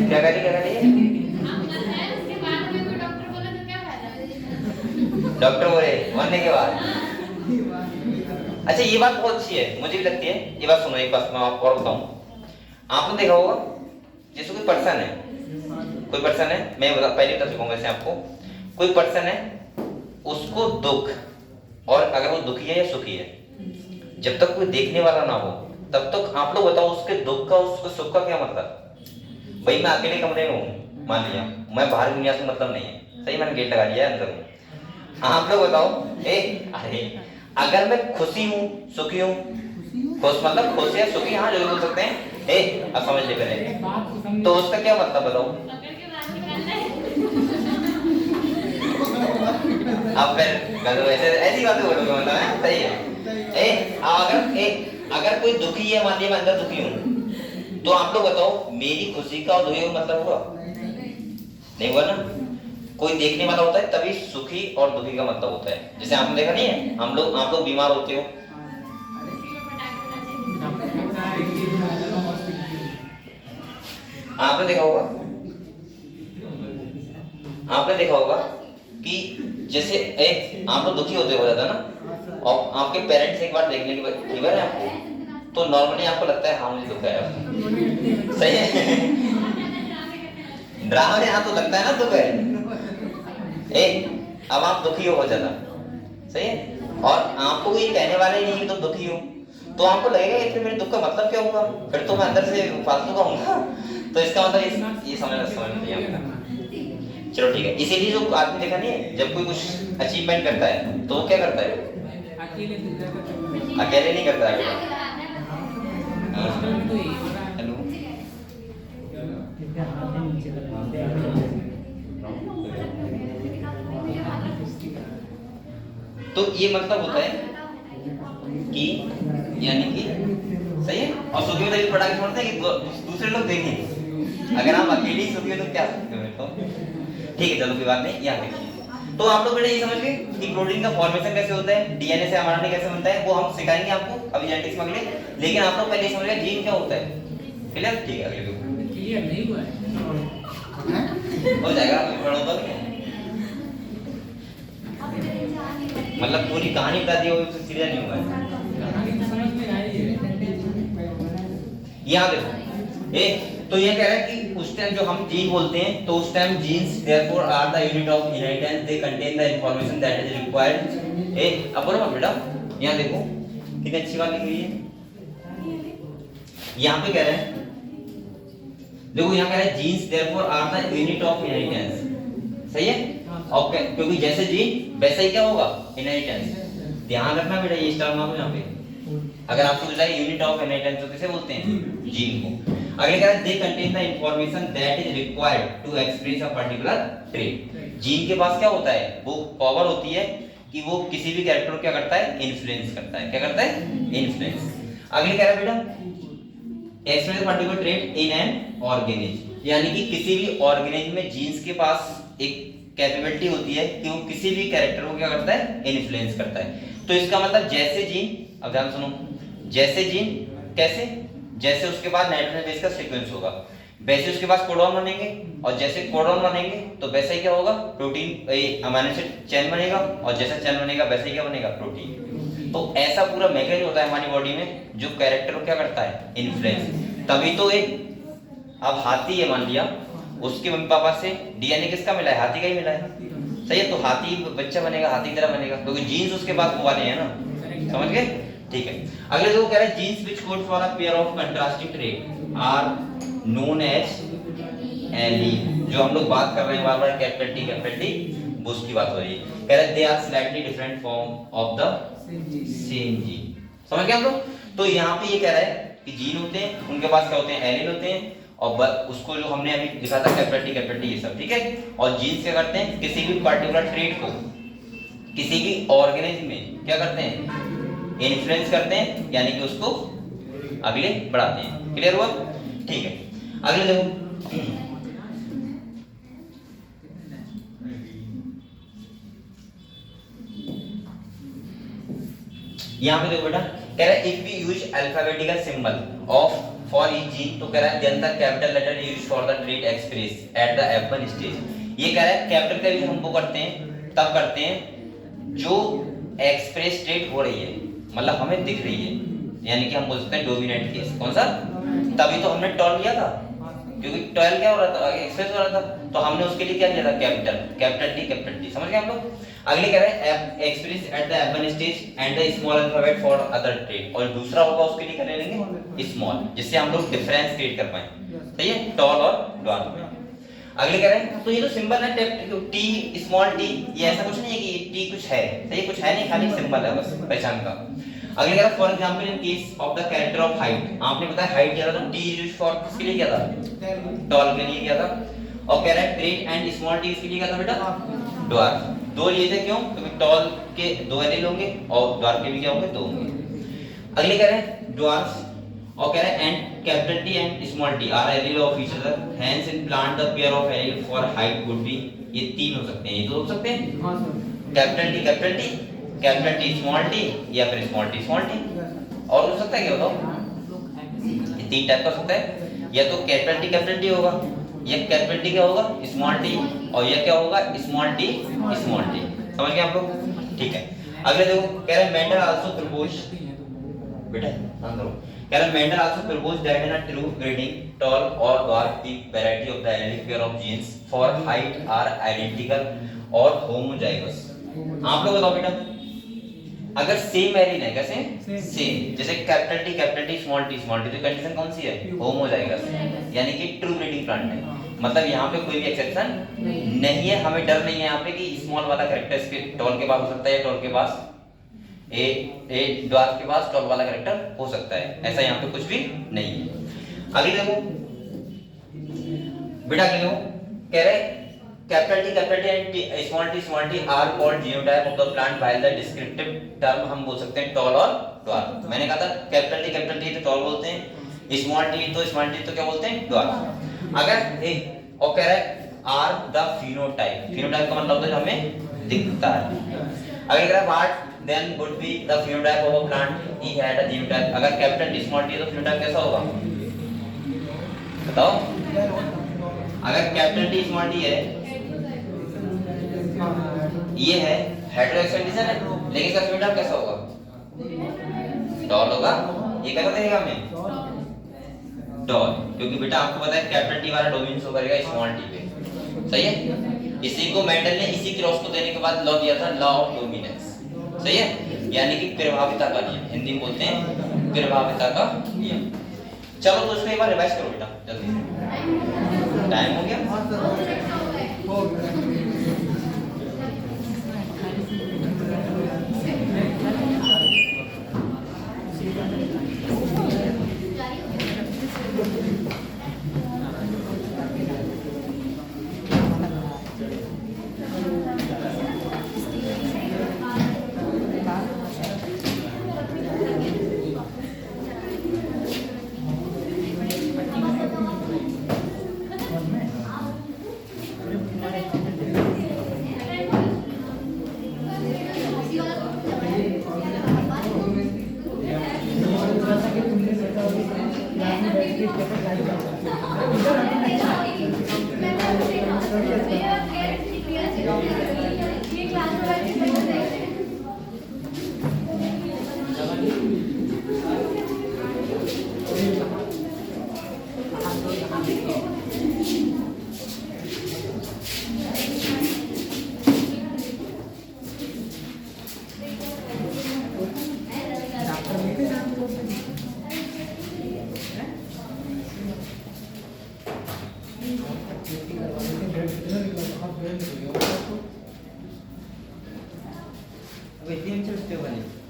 क्या करिए? डॉक्टर बोले मरने के बाद। अच्छा ये बात बहुत अच्छी है, मुझे भी लगती है। ये बात सुनो, एक बात मैं आपको और बताऊं। आपने देखा होगा जैसे कोई पर्सन है, मैं पहले बता चुका हूं वैसे आपको। कोई पर्सन है, उसको दुख, और अगर वो दुखी है या सुखी है, जब तक कोई देखने वाला ना हो तब तक आप लोग बताओ उसके दुख का उसको सुख का क्या मतलब? भाई मैं अकेले कमरे में हूँ मान लिया, मैं बाहर दुनिया से मतलब नहीं है, सही, मैंने गेट लगा लिया है, अंदर हूँ। आप लोग बताओ, अरे अगर मैं खुशी हूँ, सुखी हूँ, खुश मतलब खुश या सुखी, हाँ जो भी बोल सकते हैं, अब समझ ले पहले, तो उसका क्या मतलब बताओ? अब फिर ऐसी बातें बोलोगे मतलब है, सही है। अगर कोई दुखी है, मान लिया मैं अंदर दुखी हूँ, तो आप लोग बताओ मेरी खुशी का और दुखी का मतलब हुआ? नहीं हुआ ना। कोई देखने वाला होता है तभी सुखी और दुखी का मतलब होता है। जैसे आपने देखा नहीं है, आप लोग बीमार होते हो, आपने देखा होगा कि जैसे आप लोग दुखी होते हो जाता ना, और आपके पेरेंट्स एक बार देखने की फीवर है आपको, तो नॉर्मली आपको लगता है हाँ मुझे दुख है, सही है। ड्रामा में यहाँ तो लगता है ना दुख है, अब आप दुखी हो बहुत ज्यादा, सही है, और आपको ये कहने वाले नहीं कि तुम दुखी हो, तो आपको लगेगा कि फिर मेरे दुख का मतलब क्या होगा, फिर तो मैं अंदर से फालतू का हूँ। तो इसका मतलब ये समझ लिया। चलो ठीक है, इसीलिए जो आदमी देखा नहीं है, जब कोई कुछ अचीवमेंट करता है तो वो क्या करता है? अकेले नहीं करता है। हेलो, तो ये मतलब होता है कि यानी कि सही है। और सुखी में तभी पढ़ा के छोड़ते हैं कि दूसरे लोग देखें। अगर आप अकेले ही सुखी हो तो क्या सकते हो मेरे को? ठीक है चलो कोई बात नहीं, यहाँ देखिए। तो आप लोग बेटा ये समझ गए कि प्रोटीन का फॉर्मेशन कैसे होता है, डीएनए से आरएनए कैसे बनता है, वो हम सिखाएंगे आपको अभी जेनेटिक्स में अगले। लेकिन आप लोग पहले समझ गए जीन क्या होता है, क्लियर? ठीक है अगले क्लियर नहीं हुआ है। हो जाएगा, पढ़ो तो मतलब पूरी कहानी बता दी, वो सीधा नहीं हुआ है। कहानी तो समझ में आई है। यहाँ देखो तो ये कह रहा है कि उस टाइम जो हम जीन बोलते हैं तो उस time genes therefore are the unit of inheritance, they contain the information that is required. अब बोलो बेटा, यहाँ देखो कितनी अच्छी बात लिखी हुई है। यहाँ पे कह रहे हैं, देखो यहाँ कह रहा है genes therefore are the unit of inheritance, सही है? और क्योंकि जैसे जीन वैसा ही क्या होगा, इनहेरिटेंस। ध्यान रखना बेटा, ये स्टार मार्क यहाँ पे अगर आपको पूछा है यूनिट ऑफ इनहेरिटेंस तो किसे बोलते हैं, जीन को। अगले कह रहा है they contain the information that is required to express a particular trait. Gene के पास क्या होता है, वो पावर होती है कि वो किसी भी कैरेक्टर को क्या करता है, इन्फ्लुएंस करता है। क्या करता है, इन्फ्लुएंस। अगले कह रहा है बेटा express a particular trait in an organism, यानी कि किसी भी ऑर्गेनिज्म में जीन्स के पास एक कैपेबिलिटी होती है कि वो किसी भी कैरेक्टर को क्या करता है, इन्फ्लुएंस करता है। तो इसका मतलब जैसे जीन, अब ध्यान सुनो, जैसे जीन कैसे, जैसे उसके बाद नाइट्रोजन बेस का सीक्वेंस होगा वैसे उसके पास कोडॉन बनेंगे, और जैसे कोडॉन बनेंगे तो वैसे ही क्या होगा, प्रोटीन अमीनो एसिड चेन बनेगा, और जैसा चेन बनेगा वैसे ही क्या बनेगा, प्रोटीन। तो ऐसा पूरा मैकेनिज्म होता है हमारी बॉडी में जो कैरेक्टर को क्या करता है, इन्फ्लुएंस। तभी तो एक अब हाथी है मान लिया, उसके मम्मी पापा से डीएनए किसका मिला है, हाथी का ही मिला है, सही है? तो हाथी बच्चा बनेगा, हाथी की तरह बनेगा, क्योंकि जीन्स उसके पास वो वाले हैं ना, समझ गए? ठीक है। अगले जो कह रहे हैं genes which code for a pair of contrasting trait are known as alleles. जो हम लोग बात कर रहे हैं बार-बार कैपिटल टी वो उसकी बात हो रही है। कह रहे हैं they are slightly different form of the same gene. समझ गए हम लोग? तो यहाँ पे ये कह रहा है कि जीन होते हैं, उनके पास क्या होते हैं, एलीन होते हैं, और उसको जो हमने अभी लिखा था कैपिटल टी ये सब, ठीक है? और जीन्स क्या करते हैं, किसी भी पर्टिकुलर ट्रेट को किसी भी ऑर्गेनिज्म में क्या करते हैं, इन्फ्लुएंस करते हैं, यानी कि उसको अगले बढ़ाते हैं। क्लियर हुआ? ठीक है। अगले देखो यहाँ पे देखो बेटा, कह रहा है if we use alphabetical symbol of for each gene, तो कह रहा है then the capital letter use for the trait express at the F1 stage. ये कह रहा है कैपिटल का यूज हम वो करते हैं, तब करते हैं जो एक्सप्रेस ट्रेट हो रही है, मतलब हमें दिख रही है, यानी कि हम बोल सकते हैं डोमिनेंट केस। कौन सा? तभी तो हमने टॉल लिया था, क्योंकि टॉल क्या हो रहा था, एक्सप्रेस हो रहा था, तो हमने उसके लिए क्या लिया था, कैपिटल टी। समझ गए हम लोग? अगले कह रहे हैं express at the F1 stage and the small alphabet for other trait, और दूसरा होगा उसके लिए क्या ले लेंगे, स्मॉल, जिससे हम लोग डिफरेंस क्रिएट कर पाए। सही है? टॉल और ड्वार्फ में। अगले कह रहे हैं तो ये तो सिंबल है टी, स्मॉल टी, ये ऐसा कुछ नहीं है कि टी कुछ है, सही, कुछ है नहीं, खाली सिंबल है बस पहचान का। अगले कह रहा है for example in case of the character of height, आपने बताया हाइट क्या था, तो टी यूज फॉर किसके लिए क्या था, टॉल के लिए क्या था। और कह रहा है ट्रेट एंड स्मॉल टी इसके लिए क्या था बेटा, ड्वार्फ। दो लिए थे, क्यों? क्योंकि टॉल के दो एलील होंगे और ड्वार्फ के भी क्या होंगे, दो होंगे। अगले कह रहे हैं ड्वार्फ, और कह रहे हैं and capital T and small T R allele of each other, hence in plant the pair of allele for height would be, ये तीन हो सकते हैं, ये दो हो सकते हैं, हां sir, capital T small T, या फिर स्मॉल टी और हो सकता है क्या बताओ, ये तीन टाइप का हो सकता है, या तो कैपिटल टी होगा, या कैपिटल टी क्या होगा, स्मॉल टी, और यह क्या होगा, स्मॉल टी। समझ गए आप लोग? ठीक है। अगले देखो कह रहे हैं मेंडल आल्सो प्रपोज, बेटा ध्यान दो, कह रहे हैं Mendel also propose that in a true breeding tall or dwarf the variety of the allelic pair of genes for height are identical or homozygous. आप लोग बताओ बेटा, अगर सेम एलील है, कैसे सेम, जैसे कैपिटल टी स्मॉल टी, तो condition कौन सी है, होमोजाइगस, यानी कि ट्रू ब्रीडिंग प्लांट है, मतलब यहाँ पे कोई भी एक्सेप्शन नहीं है, हमें डर नहीं है यहाँ पे कि स्मॉल वाला कैरेक्टर इसके टॉल के पास हो सकता है, टॉल के पास ए ड्वार्फ के पास टॉल वाला कैरेक्टर हो सकता है, ऐसा यहाँ पे कुछ भी नहीं है। अगली देखो बेटा, अगले देखो कह रहे capital T and small T R called genotype of the plant while the descriptive term हम बोल सकते हैं टॉल और ड्वार्फ। मैंने कहा था कैपिटल टी तो टॉल बोलते हैं, स्मॉल टी तो क्या बोलते हैं द्वार। अगर एक और कह रहा है आर द फिनोटाइप, फिनोटाइप का मतलब होता है हमें दिखता है। अगर कह रहा है what then would be the phenotype of a plant, he had a genotype. अगर कैपिटल टी स्मॉल टी तो फिनोटाइप कैसा होगा बताओ। अगर कैपिटल टी स्मॉल टी है ये है हेटेरोसेक्सुअलिज्म है, लेकिन इसका फिनोटाइप कैसा होगा डॉल होगा। ये कैसा देगा हमें डॉल, क्योंकि बेटा आपको पता है कैपिटल टी वाला डोमिनेंस होगा स्मॉल टी पे, सही है। इसी को मेंडल ने इसी क्रॉस को देने के बाद लॉ दिया था लॉ ऑफ डोमिनेंस, सही है, यानी कि प्रभाविता का नियम, हिंदी में बोलते हैं प्रभाविता का नियम। चलो तो इसको एक बार रिवाइज करो बेटा जल्दी, टाइम हो गया। अब इतनी अच्छी बने